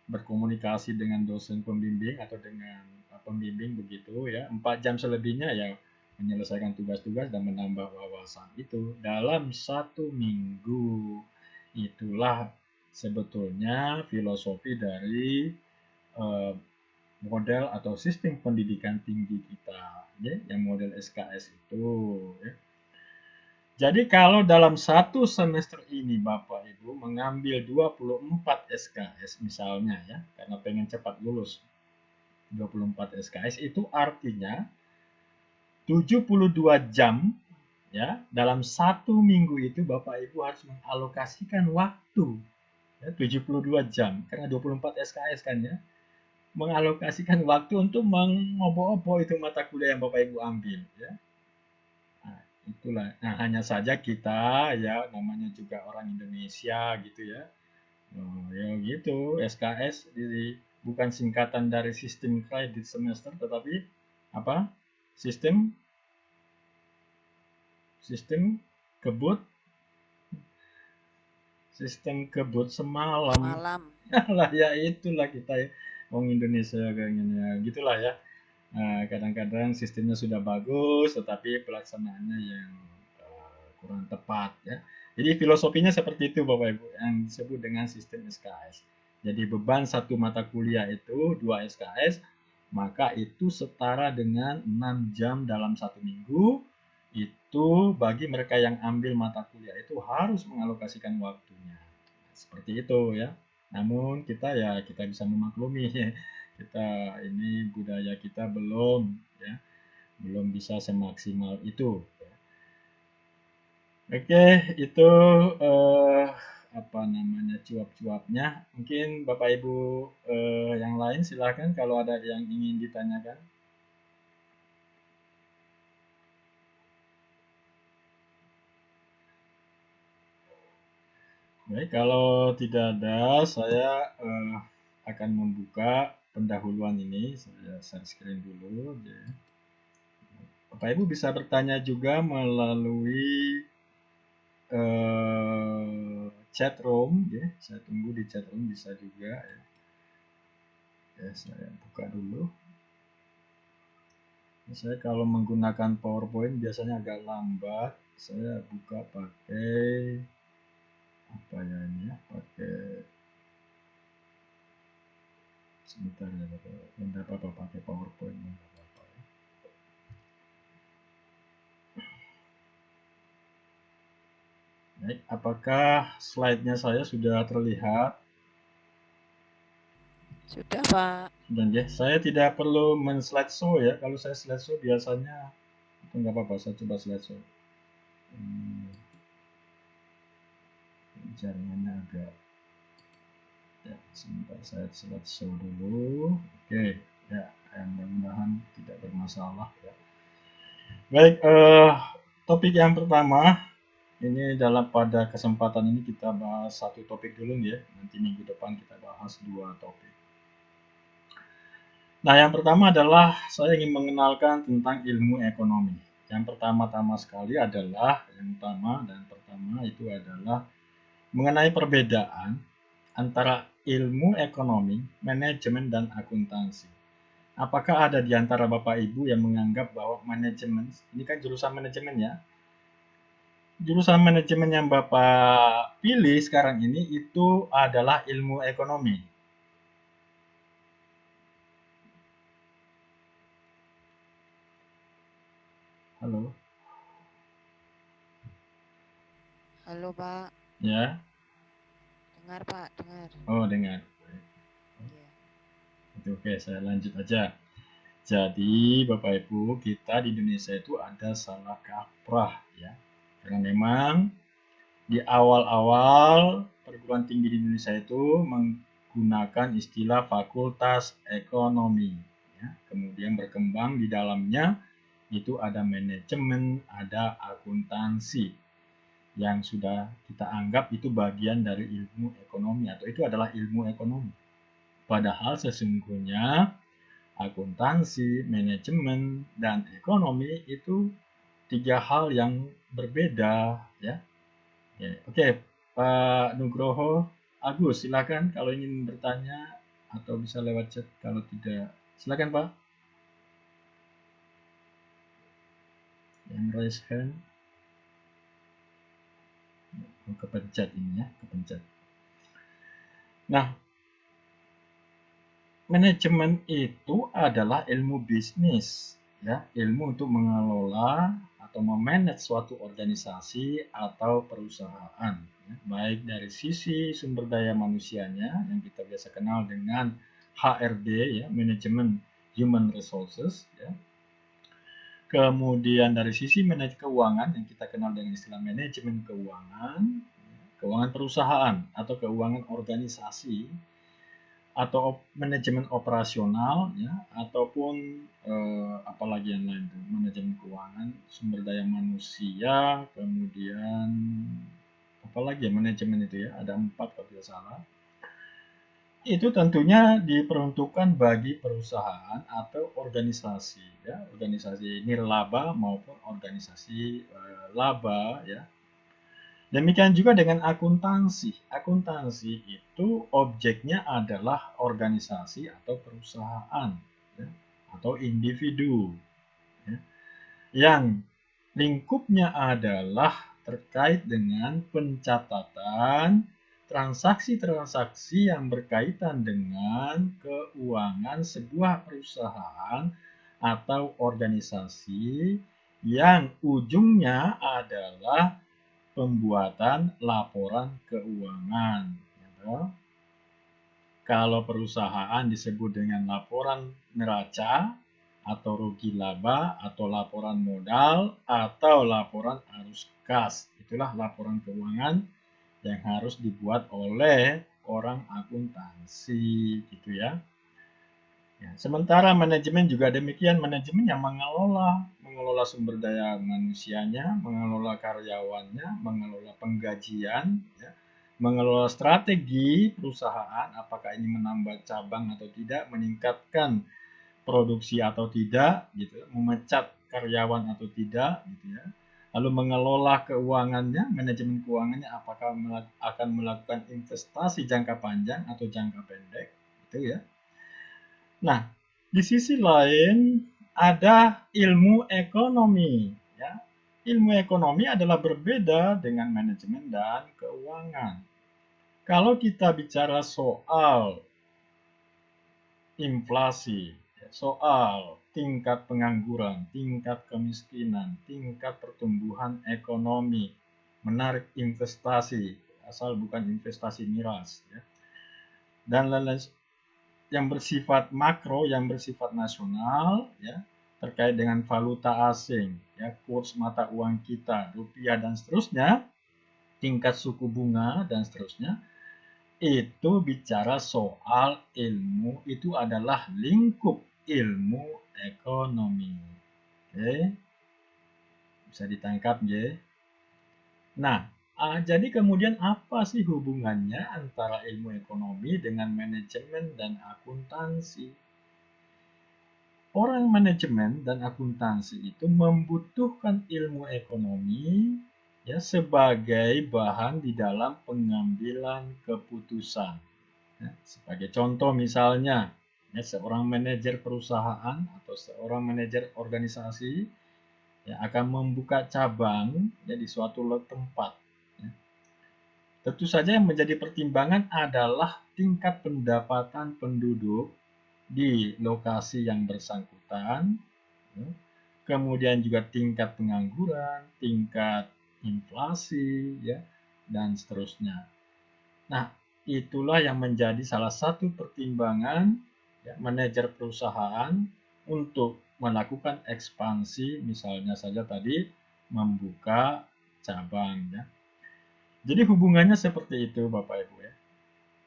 berkomunikasi dengan dosen pembimbing atau dengan pembimbing begitu ya. 4 jam selebihnya ya menyelesaikan tugas-tugas dan menambah wawasan itu dalam 1 minggu. Itulah sebetulnya filosofi dari model atau sistem pendidikan tinggi kita ya, yang model SKS itu ya. Jadi kalau dalam 1 semester ini Bapak Ibu mengambil 24 SKS misalnya ya, karena pengen cepat lulus 24 SKS itu artinya 72 jam ya, dalam 1 minggu itu Bapak Ibu harus mengalokasikan waktu ya, 72 jam karena 24 SKS kan ya, mengalokasikan waktu untuk mengobok-obok itu mata kuliah yang Bapak Ibu ambil ya. Itulah. Nah, hanya saja kita ya namanya juga orang Indonesia gitu ya. Ya gitu, SKS bukan singkatan dari sistem kredit semester tetapi apa? Sistem kebut semalam. Lah ya itulah kita ya. Orang Indonesia kayaknya gitulah ya. Nah, kadang-kadang sistemnya sudah bagus, tetapi pelaksanaannya yang kurang tepat ya. Jadi filosofinya seperti itu Bapak Ibu, yang disebut dengan sistem SKS. Jadi beban satu mata kuliah itu 2 SKS, maka itu setara dengan 6 jam dalam 1 minggu. Itu bagi mereka yang ambil mata kuliah itu harus mengalokasikan waktunya. Seperti itu ya. Namun kita bisa memaklumi kita ini budaya kita belum bisa semaksimal itu. Oke, itu cuap-cuapnya. Mungkin Bapak Ibu yang lain silakan kalau ada yang ingin ditanyakan. Baik, kalau tidak ada, saya akan membuka pendahuluan ini. Saya share screen dulu. Bapak Ibu bisa bertanya juga melalui chat room ya. Saya tunggu di chat room bisa juga ya. Ya, saya buka dulu. Saya kalau menggunakan PowerPoint biasanya agak lambat. Saya buka pakai apa ya ini ya, pakai sebentar ya Bapak. Tidak apa-apa pakai PowerPoint. Baik, apakah slide-nya saya sudah terlihat? Sudah, Pak. Dan ya, saya tidak perlu men-slideshow ya. Kalau saya slideshow biasanya Nggak apa-apa, saya coba slideshow. Jaringannya agak, ya sebentar saya slideshow dulu. Oke, ya mudah-mudahan tidak bermasalah ya. Baik, topik yang pertama ini pada kesempatan ini kita bahas satu topik dulu ya. Nanti minggu depan kita bahas 2 topik. Nah, yang pertama adalah saya ingin mengenalkan tentang ilmu ekonomi. Yang pertama-tama sekali adalah pertama itu adalah mengenai perbedaan antara ilmu ekonomi, manajemen, dan akuntansi. Apakah ada di antara Bapak Ibu yang menganggap bahwa manajemen, ini kan jurusan manajemen ya, jurusan manajemen yang Bapak pilih sekarang ini itu adalah ilmu ekonomi? Halo? Halo Pak, Ya? dengar Pak, dengar. Oh, dengar. Iya. Oke, saya lanjut aja. Jadi, Bapak Ibu, kita di Indonesia itu ada salah kaprah ya. Karena memang di awal-awal perguruan tinggi di Indonesia itu menggunakan istilah fakultas ekonomi. Ya. Kemudian berkembang di dalamnya itu ada manajemen, ada akuntansi yang sudah kita anggap itu bagian dari ilmu ekonomi atau itu adalah ilmu ekonomi. Padahal sesungguhnya akuntansi, manajemen, dan ekonomi itu 3 hal yang berbeda ya. Oke, Pak Nugroho, Agus silakan kalau ingin bertanya atau bisa lewat chat, kalau tidak silakan Pak. Yang raise hand. Kepencet ini ya, kepencet. Nah, manajemen itu adalah ilmu bisnis, ya, ilmu untuk mengelola atau memanage suatu organisasi atau perusahaan, ya, baik dari sisi sumber daya manusianya yang kita biasa kenal dengan HRD, ya, manajemen human resources, ya. Kemudian dari sisi manajemen keuangan yang kita kenal dengan istilah manajemen keuangan, keuangan perusahaan atau keuangan organisasi, atau manajemen operasional ya, ataupun apalagi yang lain tuh, manajemen keuangan, sumber daya manusia, kemudian apalagi ya manajemen itu ya, ada 4 kalau tidak salah. Itu tentunya diperuntukkan bagi perusahaan atau organisasi ya, organisasi nirlaba maupun organisasi laba ya. Demikian juga dengan akuntansi. Akuntansi itu objeknya adalah organisasi atau perusahaan ya, atau individu ya, yang lingkupnya adalah terkait dengan pencatatan transaksi-transaksi yang berkaitan dengan keuangan sebuah perusahaan atau organisasi yang ujungnya adalah pembuatan laporan keuangan. Gitu. Kalau perusahaan disebut dengan laporan neraca atau rugi laba atau laporan modal atau laporan arus kas, itulah laporan keuangan yang harus dibuat oleh orang akuntansi, gitu ya. Sementara manajemen juga demikian, manajemen yang mengelola sumber daya manusianya, mengelola karyawannya, mengelola penggajian, ya, mengelola strategi perusahaan, apakah ini menambah cabang atau tidak, meningkatkan produksi atau tidak, gitu, memecat karyawan atau tidak, gitu ya. Lalu mengelola keuangannya, manajemen keuangannya, apakah akan melakukan investasi jangka panjang atau jangka pendek, gitu ya. Nah, di sisi lain ada ilmu ekonomi. Ya. Ilmu ekonomi adalah berbeda dengan manajemen dan keuangan. Kalau kita bicara soal inflasi, soal tingkat pengangguran, tingkat kemiskinan, tingkat pertumbuhan ekonomi, menarik investasi, asal bukan investasi miras, ya, dan lain-lain yang bersifat makro, yang bersifat nasional, ya, terkait dengan valuta asing, ya, kurs mata uang kita, rupiah dan seterusnya, tingkat suku bunga dan seterusnya, itu bicara soal ilmu, itu adalah lingkup ilmu ekonomi. Oke, bisa ditangkap ya. Nah, jadi kemudian apa sih hubungannya antara ilmu ekonomi dengan manajemen dan akuntansi? Orang manajemen dan akuntansi itu membutuhkan ilmu ekonomi ya sebagai bahan di dalam pengambilan keputusan. Ya, sebagai contoh misalnya, ya, seorang manajer perusahaan atau seorang manajer organisasi ya, akan membuka cabang ya, di suatu tempat. Ya. Tentu saja yang menjadi pertimbangan adalah tingkat pendapatan penduduk di lokasi yang bersangkutan, ya. Kemudian juga tingkat pengangguran, tingkat inflasi, ya, dan seterusnya. Nah, itulah yang menjadi salah satu pertimbangan ya, manajer perusahaan untuk melakukan ekspansi, misalnya saja tadi membuka cabang. Ya. Jadi hubungannya seperti itu, Bapak Ibu ya.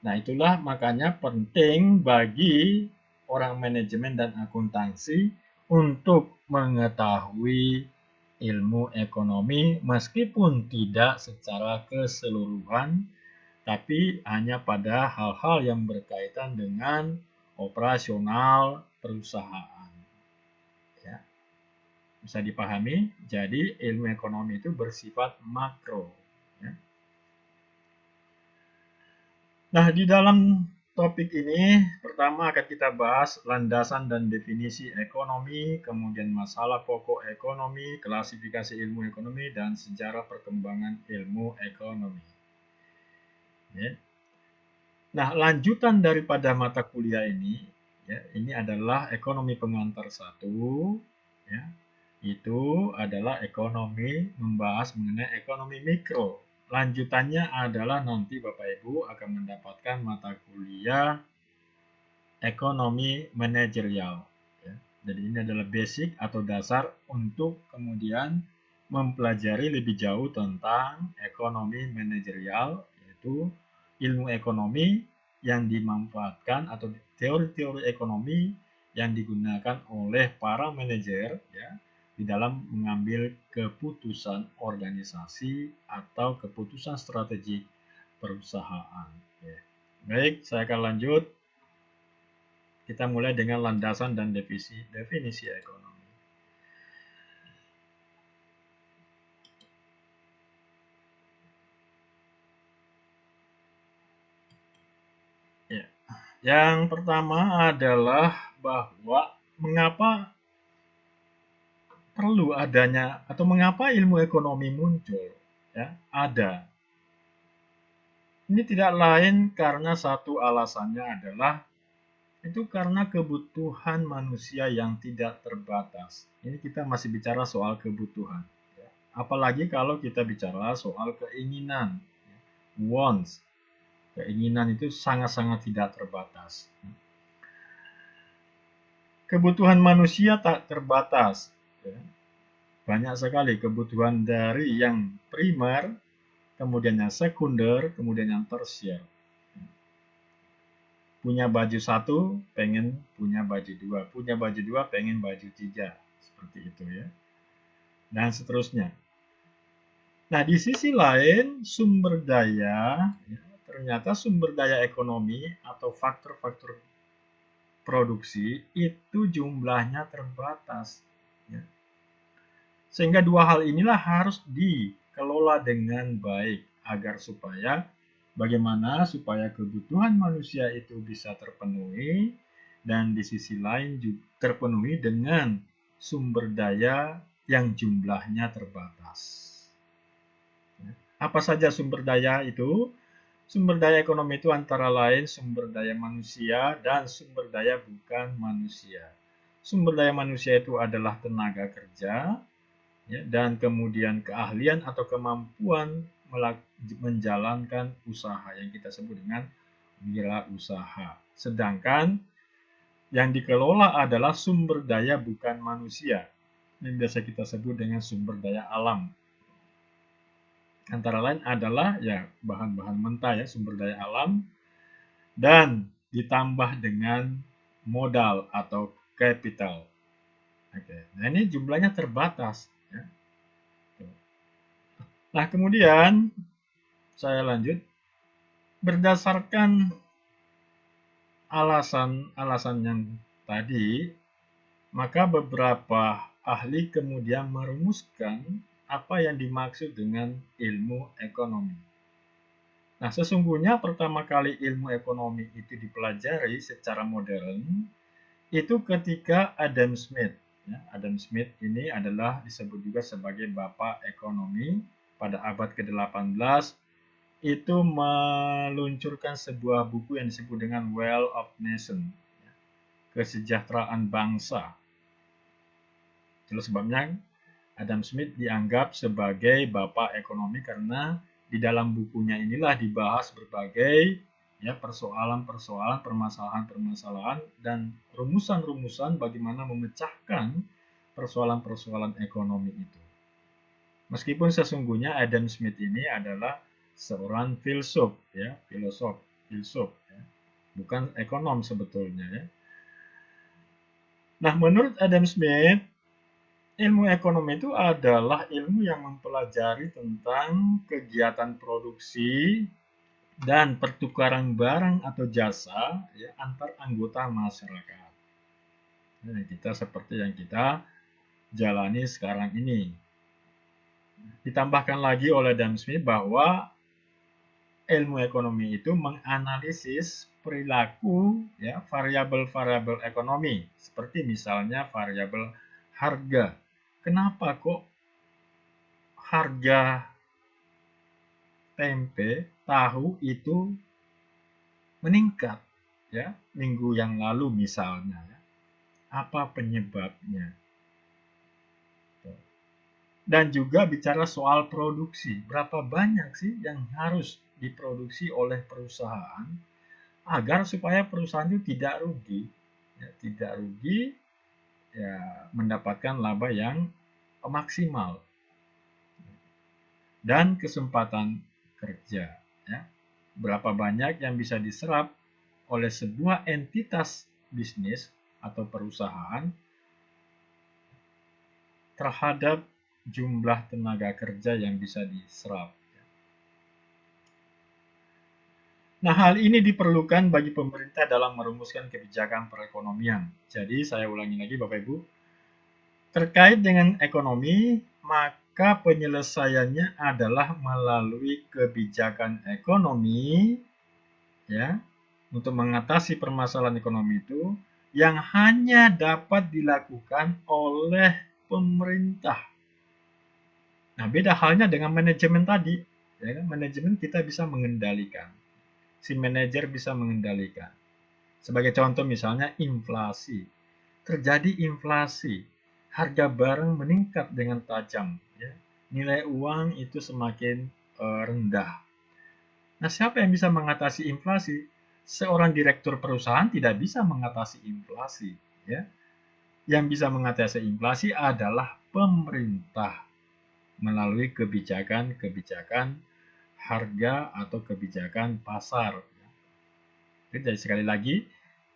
Nah, itulah makanya penting bagi orang manajemen dan akuntansi untuk mengetahui ilmu ekonomi meskipun tidak secara keseluruhan, tapi hanya pada hal-hal yang berkaitan dengan operasional perusahaan. Ya. Bisa dipahami, jadi ilmu ekonomi itu bersifat makro. Ya. Nah, di dalam topik ini, pertama akan kita bahas landasan dan definisi ekonomi, kemudian masalah pokok ekonomi, klasifikasi ilmu ekonomi, dan sejarah perkembangan ilmu ekonomi. Ya. Nah, lanjutan daripada mata kuliah ini, ya, ini adalah ekonomi pengantar 1, ya, itu adalah ekonomi, membahas mengenai ekonomi mikro. Lanjutannya adalah nanti Bapak Ibu akan mendapatkan mata kuliah ekonomi manajerial. Ya. Jadi ini adalah basic atau dasar untuk kemudian mempelajari lebih jauh tentang ekonomi manajerial, yaitu ilmu ekonomi yang dimanfaatkan atau teori-teori ekonomi yang digunakan oleh para manajer ya, di dalam mengambil keputusan organisasi atau keputusan strategik perusahaan. Ya. Baik, saya akan lanjut. Kita mulai dengan landasan dan definisi ekonomi. Ya. Yang pertama adalah bahwa mengapa perlu adanya atau mengapa ilmu ekonomi muncul, ya, ada. Ini tidak lain karena satu alasannya adalah itu karena kebutuhan manusia yang tidak terbatas. Ini kita masih bicara soal kebutuhan. Ya. Apalagi kalau kita bicara soal keinginan, ya. Wants. Keinginan itu sangat-sangat tidak terbatas. Kebutuhan manusia tak terbatas. Ya. Banyak sekali kebutuhan dari yang primer, kemudian yang sekunder, kemudian yang tersier. Punya baju 1, pengen punya baju 2. Punya baju 2, pengen baju 3. Seperti itu ya. Dan seterusnya. Nah, di sisi lain, sumber daya, ya, ternyata sumber daya ekonomi atau faktor-faktor produksi itu jumlahnya terbatas. Ya. Sehingga dua hal inilah harus dikelola dengan baik agar bagaimana supaya kebutuhan manusia itu bisa terpenuhi dan di sisi lain juga terpenuhi dengan sumber daya yang jumlahnya terbatas. Apa saja sumber daya itu? Sumber daya ekonomi itu antara lain sumber daya manusia dan sumber daya bukan manusia. Sumber daya manusia itu adalah tenaga kerja, ya, dan kemudian keahlian atau kemampuan menjalankan usaha yang kita sebut dengan wirausaha. Sedangkan yang dikelola adalah sumber daya bukan manusia. yang biasa kita sebut dengan sumber daya alam. Antara lain adalah ya bahan-bahan mentah ya, sumber daya alam, dan ditambah dengan modal atau capital. Oke. Nah, ini jumlahnya terbatas. Ya. Nah, kemudian saya lanjut. Berdasarkan alasan-alasan yang tadi, maka beberapa ahli kemudian merumuskan apa yang dimaksud dengan ilmu ekonomi. Nah, sesungguhnya pertama kali ilmu ekonomi itu dipelajari secara modern itu ketika Adam Smith. Ya, Adam Smith ini adalah disebut juga sebagai bapak ekonomi pada abad ke-18. Itu meluncurkan sebuah buku yang disebut dengan Wealth of Nation, kesejahteraan bangsa. Itulah sebabnya Adam Smith dianggap sebagai bapak ekonomi karena di dalam bukunya inilah dibahas berbagai ya persoalan-persoalan, permasalahan-permasalahan dan rumusan-rumusan bagaimana memecahkan persoalan-persoalan ekonomi itu. Meskipun sesungguhnya Adam Smith ini adalah seorang filsuf, ya, filsuf, ya. Bukan ekonom sebetulnya. Ya. Nah, menurut Adam Smith, ilmu ekonomi itu adalah ilmu yang mempelajari tentang kegiatan produksi dan pertukaran barang atau jasa ya, antar anggota masyarakat. Nah, kita seperti yang kita jalani sekarang ini. Ditambahkan lagi oleh Adam Smith bahwa ilmu ekonomi itu menganalisis perilaku ya variabel-variabel ekonomi seperti misalnya variabel harga. Kenapa kok harga tempe, tahu itu meningkat ya minggu yang lalu misalnya ya. Apa penyebabnya? Dan juga bicara soal produksi. Berapa banyak sih yang harus diproduksi oleh perusahaan agar supaya perusahaan itu tidak rugi, ya, mendapatkan laba yang maksimal dan kesempatan kerja. Ya. Berapa banyak yang bisa diserap oleh sebuah entitas bisnis atau perusahaan terhadap jumlah tenaga kerja yang bisa diserap. Nah, hal ini diperlukan bagi pemerintah dalam merumuskan kebijakan perekonomian. Jadi, saya ulangi lagi Bapak Ibu. Terkait dengan ekonomi, maka penyelesaiannya adalah melalui kebijakan ekonomi ya, untuk mengatasi permasalahan ekonomi itu yang hanya dapat dilakukan oleh pemerintah. Nah, beda halnya dengan manajemen tadi. Ya, manajemen kita bisa mengendalikan. Si manajer bisa mengendalikan. Sebagai contoh misalnya inflasi. Terjadi inflasi, harga barang meningkat dengan tajam. Ya. Nilai uang itu semakin rendah. Nah, siapa yang bisa mengatasi inflasi? Seorang direktur perusahaan tidak bisa mengatasi inflasi. Ya. Yang bisa mengatasi inflasi adalah pemerintah melalui kebijakan-kebijakan harga atau kebijakan pasar. Jadi sekali lagi,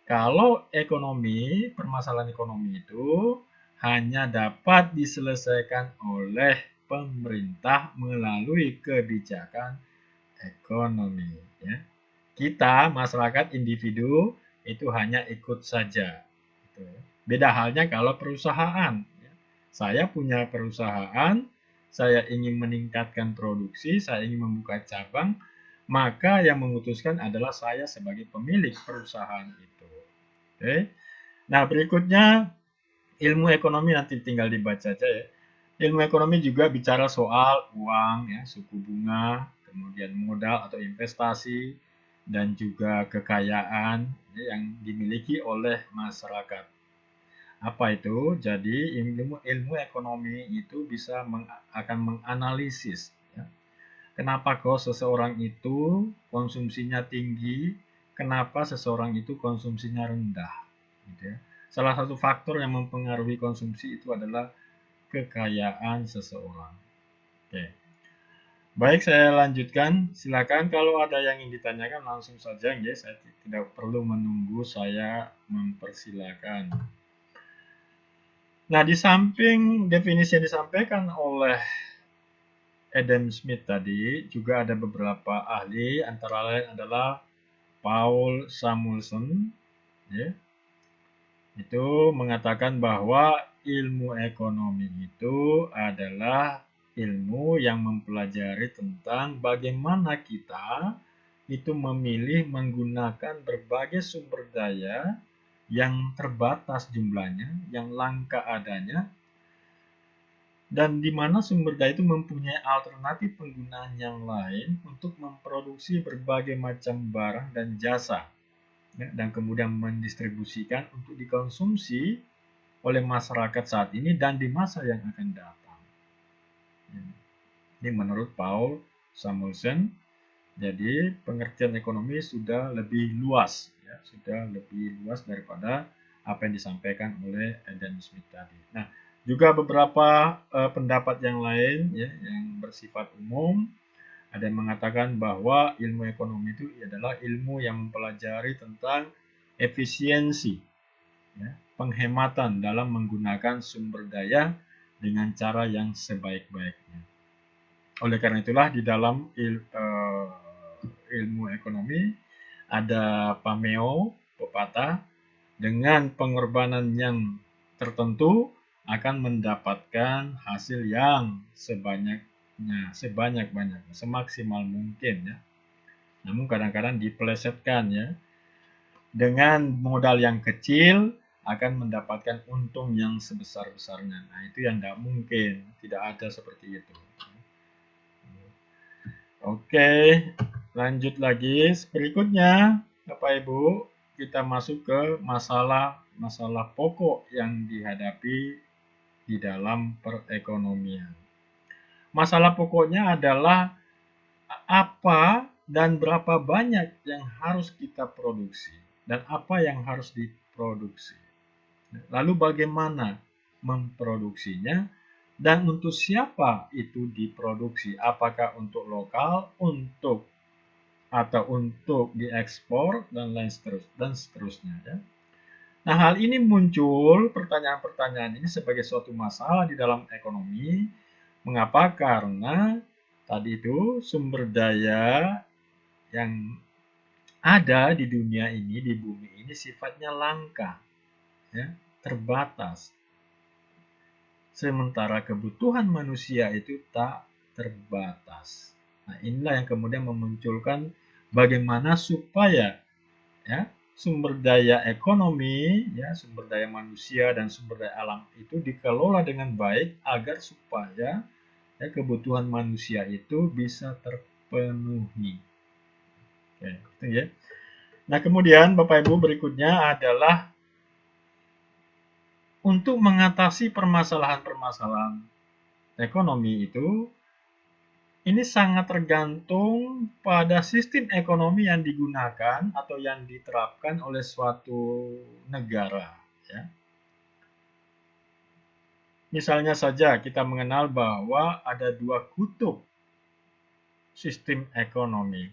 kalau ekonomi, permasalahan ekonomi itu hanya dapat diselesaikan oleh pemerintah melalui kebijakan ekonomi. Ya. Kita, masyarakat, individu, itu hanya ikut saja. Beda halnya kalau perusahaan. Saya punya perusahaan, saya ingin meningkatkan produksi, saya ingin membuka cabang, maka yang memutuskan adalah saya sebagai pemilik perusahaan itu. Oke. Nah, berikutnya ilmu ekonomi nanti tinggal dibaca aja ya. Ilmu ekonomi juga bicara soal uang, ya, suku bunga, kemudian modal atau investasi, dan juga kekayaan ya, yang dimiliki oleh masyarakat. Apa itu? Jadi ilmu ekonomi itu bisa akan menganalisis ya. Kenapa kok seseorang itu konsumsinya tinggi, kenapa seseorang itu konsumsinya rendah. Gitu ya. Salah satu faktor yang mempengaruhi konsumsi itu adalah kekayaan seseorang. Oke. Baik, saya lanjutkan. Silakan kalau ada yang ingin ditanyakan langsung saja, ya. Saya tidak perlu menunggu saya mempersilakan. Nah, di samping definisi yang disampaikan oleh Adam Smith tadi, juga ada beberapa ahli, antara lain adalah Paul Samuelson, ya. Itu mengatakan bahwa ilmu ekonomi itu adalah ilmu yang mempelajari tentang bagaimana kita itu memilih menggunakan berbagai sumber daya yang terbatas jumlahnya, yang langka adanya, dan di mana sumber daya itu mempunyai alternatif penggunaan yang lain untuk memproduksi berbagai macam barang dan jasa, ya, dan kemudian mendistribusikan untuk dikonsumsi oleh masyarakat saat ini dan di masa yang akan datang. Ini menurut Paul Samuelson. Jadi pengertian ekonomi sudah lebih luas, ya, sudah lebih luas daripada apa yang disampaikan oleh Adam Smith tadi. Nah, juga beberapa pendapat yang lain, ya, yang bersifat umum. Ada yang mengatakan bahwa ilmu ekonomi itu adalah ilmu yang mempelajari tentang efisiensi, ya, penghematan dalam menggunakan sumber daya dengan cara yang sebaik-baiknya. Oleh karena itulah di dalam ilmu ekonomi ada pameo, pepatah, dengan pengorbanan yang tertentu akan mendapatkan hasil yang sebanyak-banyaknya, semaksimal mungkin, ya. Namun kadang-kadang dipelesetkan, ya. Dengan modal yang kecil akan mendapatkan untung yang sebesar-besarnya. Nah, itu yang tidak mungkin, tidak ada seperti itu. Oke, lanjut lagi. Berikutnya, Bapak Ibu, kita masuk ke masalah pokok yang dihadapi di dalam perekonomian. Masalah pokoknya adalah apa dan berapa banyak yang harus kita produksi dan apa yang harus diproduksi. Lalu bagaimana memproduksinya dan untuk siapa itu diproduksi? Apakah untuk lokal, atau untuk diekspor dan seterusnya, ya. Nah, hal ini muncul, pertanyaan-pertanyaan ini sebagai suatu masalah di dalam ekonomi. Mengapa? Karena tadi itu sumber daya yang ada di dunia ini, di bumi ini sifatnya langka, ya, terbatas. Sementara kebutuhan manusia itu tak terbatas. Nah, inilah yang kemudian memunculkan bagaimana supaya, ya, sumber daya ekonomi, ya, sumber daya manusia dan sumber daya alam itu dikelola dengan baik agar supaya, ya, kebutuhan manusia itu bisa terpenuhi. Oke, itu, ya. Nah, kemudian Bapak Ibu berikutnya adalah untuk mengatasi permasalahan-permasalahan ekonomi itu, ini sangat tergantung pada sistem ekonomi yang digunakan atau yang diterapkan oleh suatu negara, ya. Misalnya saja kita mengenal bahwa ada dua kutub sistem ekonomi.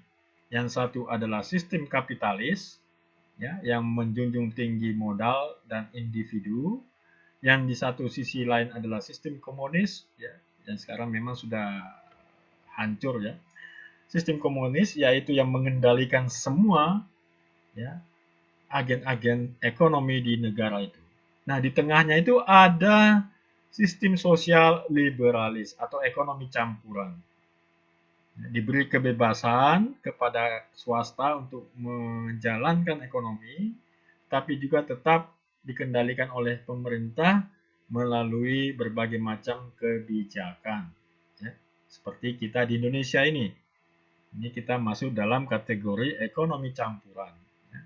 Yang satu adalah sistem kapitalis, ya, yang menjunjung tinggi modal dan individu. Yang di satu sisi lain adalah sistem komunis, ya, yang sekarang memang sudah hancur, ya. Sistem komunis yaitu yang mengendalikan semua, ya, agen-agen ekonomi di negara itu. Nah, di tengahnya itu ada sistem sosial liberalis atau ekonomi campuran. Diberi kebebasan kepada swasta untuk menjalankan ekonomi, tapi juga tetap dikendalikan oleh pemerintah melalui berbagai macam kebijakan, ya. Seperti kita di Indonesia ini kita masuk dalam kategori ekonomi campuran, ya.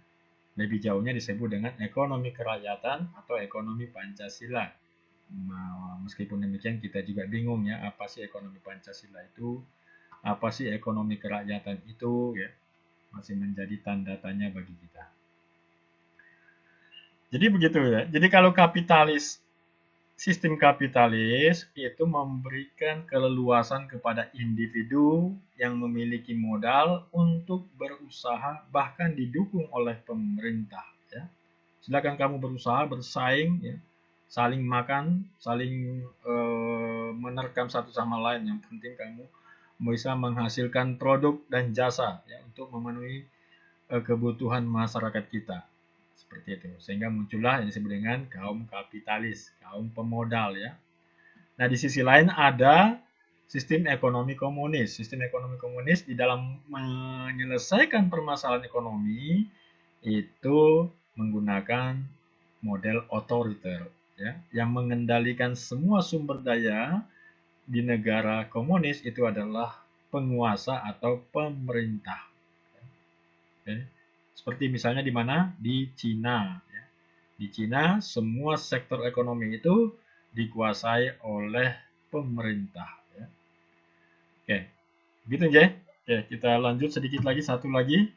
Lebih jauhnya disebut dengan ekonomi kerakyatan atau ekonomi Pancasila. Meskipun demikian kita juga bingung, ya, apa sih ekonomi Pancasila itu, apa sih ekonomi kerakyatan itu, ya, masih menjadi tanda tanya bagi kita. Jadi begitu, ya. Jadi kalau kapitalis sistem kapitalis itu memberikan keleluasan kepada individu yang memiliki modal untuk berusaha, bahkan didukung oleh pemerintah. Ya. Silakan kamu berusaha, bersaing, ya, saling makan, saling menerkam satu sama lain. Yang penting kamu bisa menghasilkan produk dan jasa, ya, untuk memenuhi kebutuhan masyarakat kita. Seperti itu. Sehingga muncullah yang disebut dengan kaum kapitalis, kaum pemodal, ya. Nah, di sisi lain ada sistem ekonomi komunis. Sistem ekonomi komunis di dalam menyelesaikan permasalahan ekonomi itu menggunakan model otoriter, ya, yang mengendalikan semua sumber daya di negara komunis itu adalah penguasa atau pemerintah. Oke. Seperti misalnya di mana? Di Cina. Ya. Di Cina semua sektor ekonomi itu dikuasai oleh pemerintah. Ya. Oke, gitu ya. Oke, kita lanjut sedikit lagi, satu lagi.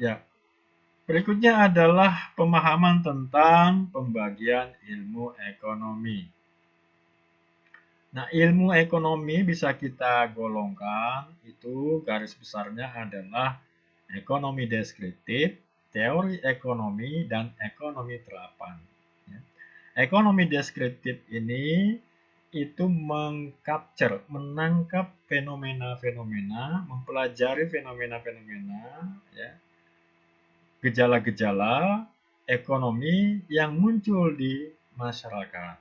Ya, berikutnya adalah pemahaman tentang pembagian ilmu ekonomi. Nah, ilmu ekonomi bisa kita golongkan, itu garis besarnya adalah ekonomi deskriptif, teori ekonomi, dan ekonomi terapan. Ya. Ekonomi deskriptif ini itu menangkap fenomena-fenomena, mempelajari fenomena-fenomena, ya, gejala-gejala ekonomi yang muncul di masyarakat.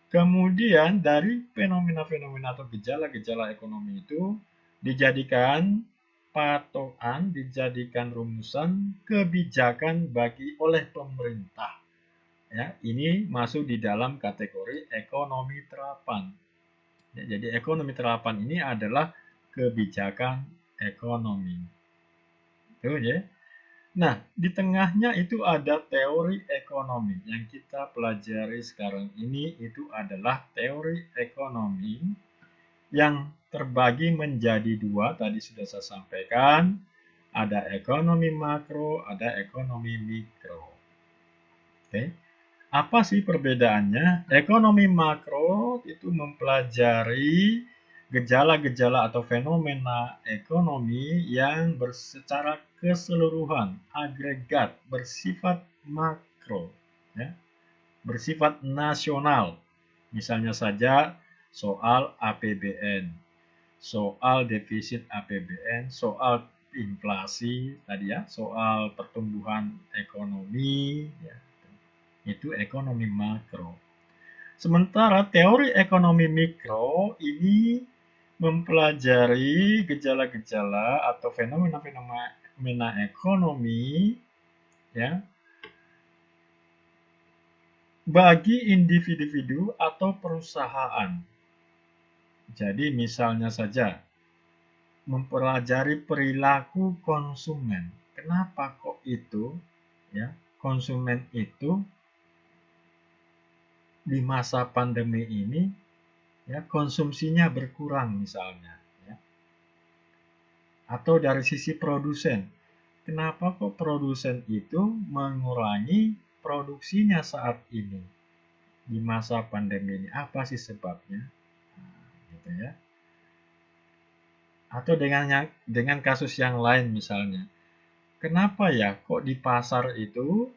Kemudian dari fenomena-fenomena atau gejala-gejala ekonomi itu dijadikan patokan, dijadikan rumusan kebijakan oleh pemerintah. Ya, ini masuk di dalam kategori ekonomi terapan. Ya, jadi ekonomi terapan ini adalah kebijakan ekonomi. Itu ya. Nah, di tengahnya itu ada teori ekonomi. Yang kita pelajari sekarang ini itu adalah teori ekonomi yang terbagi menjadi dua, tadi sudah saya sampaikan. Ada ekonomi makro, ada ekonomi mikro. Oke. Apa sih perbedaannya? Ekonomi makro itu mempelajari gejala-gejala atau fenomena ekonomi yang secara keseluruhan, agregat, bersifat makro, ya, bersifat nasional. Misalnya saja soal APBN, soal defisit APBN, soal inflasi tadi ya, soal pertumbuhan ekonomi, ya, itu ekonomi makro. Sementara teori ekonomi mikro ini mempelajari gejala-gejala atau fenomena-fenomena ekonomi, ya, bagi individu atau perusahaan. Jadi misalnya saja mempelajari perilaku konsumen. Kenapa kok itu, ya, konsumen itu di masa pandemi ini, ya, konsumsinya berkurang misalnya, ya. Atau dari sisi produsen, kenapa kok produsen itu mengurangi produksinya saat ini di masa pandemi ini? Apa sih sebabnya? Nah, gitu ya. Atau dengan kasus yang lain misalnya, kenapa ya kok di pasar itu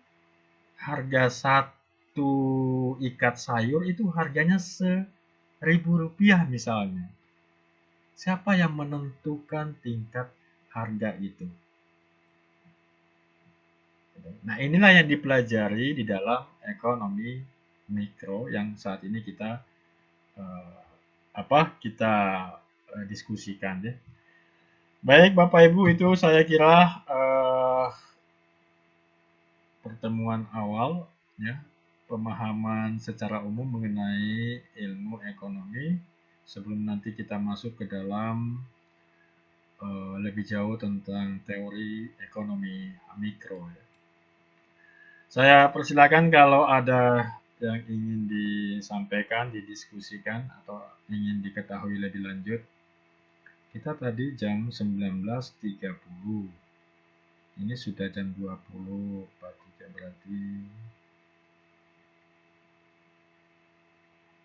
harga satu ikat sayur itu harganya Rp1.000 misalnya. Siapa yang menentukan tingkat harga itu? Nah, inilah yang dipelajari di dalam ekonomi mikro yang saat ini kita diskusikan ya. Baik Bapak Ibu, itu saya kira pertemuan awal ya, pemahaman secara umum mengenai ilmu ekonomi sebelum nanti kita masuk ke dalam lebih jauh tentang teori ekonomi mikro. Ya. Saya persilakan kalau ada yang ingin disampaikan, didiskusikan, atau ingin diketahui lebih lanjut. Kita tadi jam 19.30. Ini sudah jam 20.43 berarti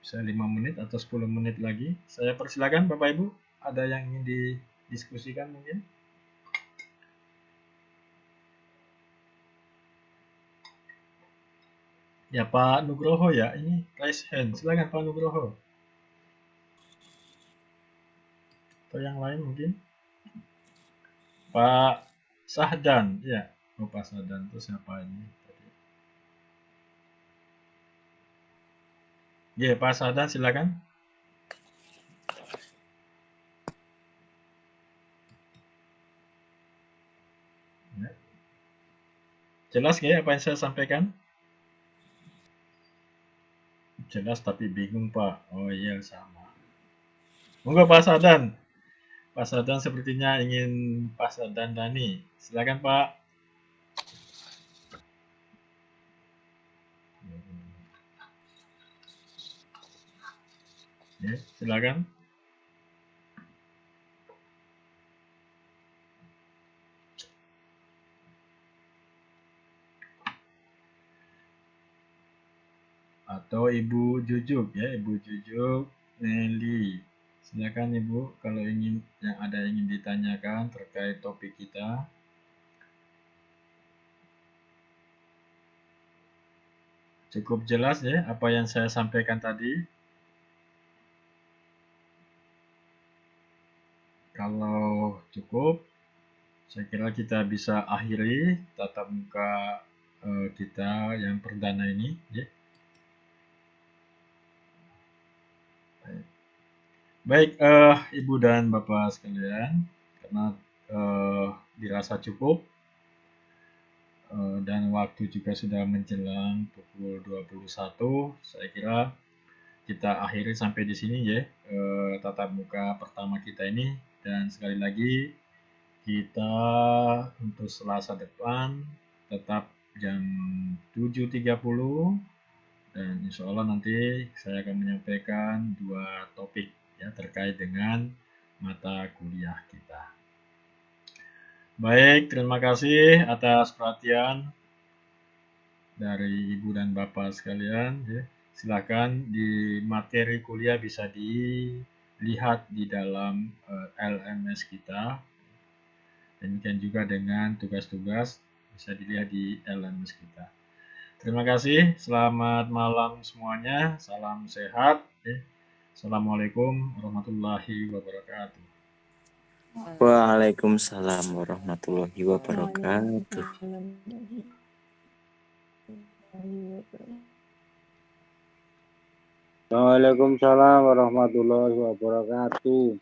Bisa 5 menit atau 10 menit lagi. Saya persilakan Bapak Ibu, ada yang ingin didiskusikan mungkin? Ya Pak Nugroho ya, ini raise hand. Silakan Pak Nugroho. Atau yang lain mungkin? Pak Sahdan, ya. Oh, Pak Sahdan itu siapa ini? Ya, Pak Sahdan silakan. Ya. Jelas nggak ya apa yang saya sampaikan? Jelas tapi bingung Pak. Oh iya sama. Monggo Pak Sahdan. Pak Sahdan sepertinya ingin Pak Sahdan Dani. Silakan Pak. Ya, silakan. Atau Ibu Jujuk ya, Ibu Jujuk Nelly. Silakan Ibu kalau ingin ingin ditanyakan terkait topik kita. Cukup jelas ya apa yang saya sampaikan tadi. Kalau cukup, saya kira kita bisa akhiri tatap muka kita yang perdana ini ya. Baik, Ibu dan Bapak sekalian, karena dirasa cukup dan waktu juga sudah menjelang pukul 21, saya kira kita akhiri sampai di sini ya tatap muka pertama kita ini. Dan sekali lagi kita untuk Selasa depan tetap jam 7.30 dan insya Allah nanti saya akan menyampaikan 2 topik ya terkait dengan mata kuliah kita. Baik, terima kasih atas perhatian dari Ibu dan Bapak sekalian ya. Silakan di materi kuliah bisa dilihat di dalam LMS kita. Demikian juga dengan tugas-tugas bisa dilihat di LMS kita. Terima kasih, selamat malam semuanya, salam sehat. Assalamualaikum warahmatullahi wabarakatuh. Waalaikumsalam warahmatullahi wabarakatuh. Waalaikumsalam warahmatullahi wabarakatuh.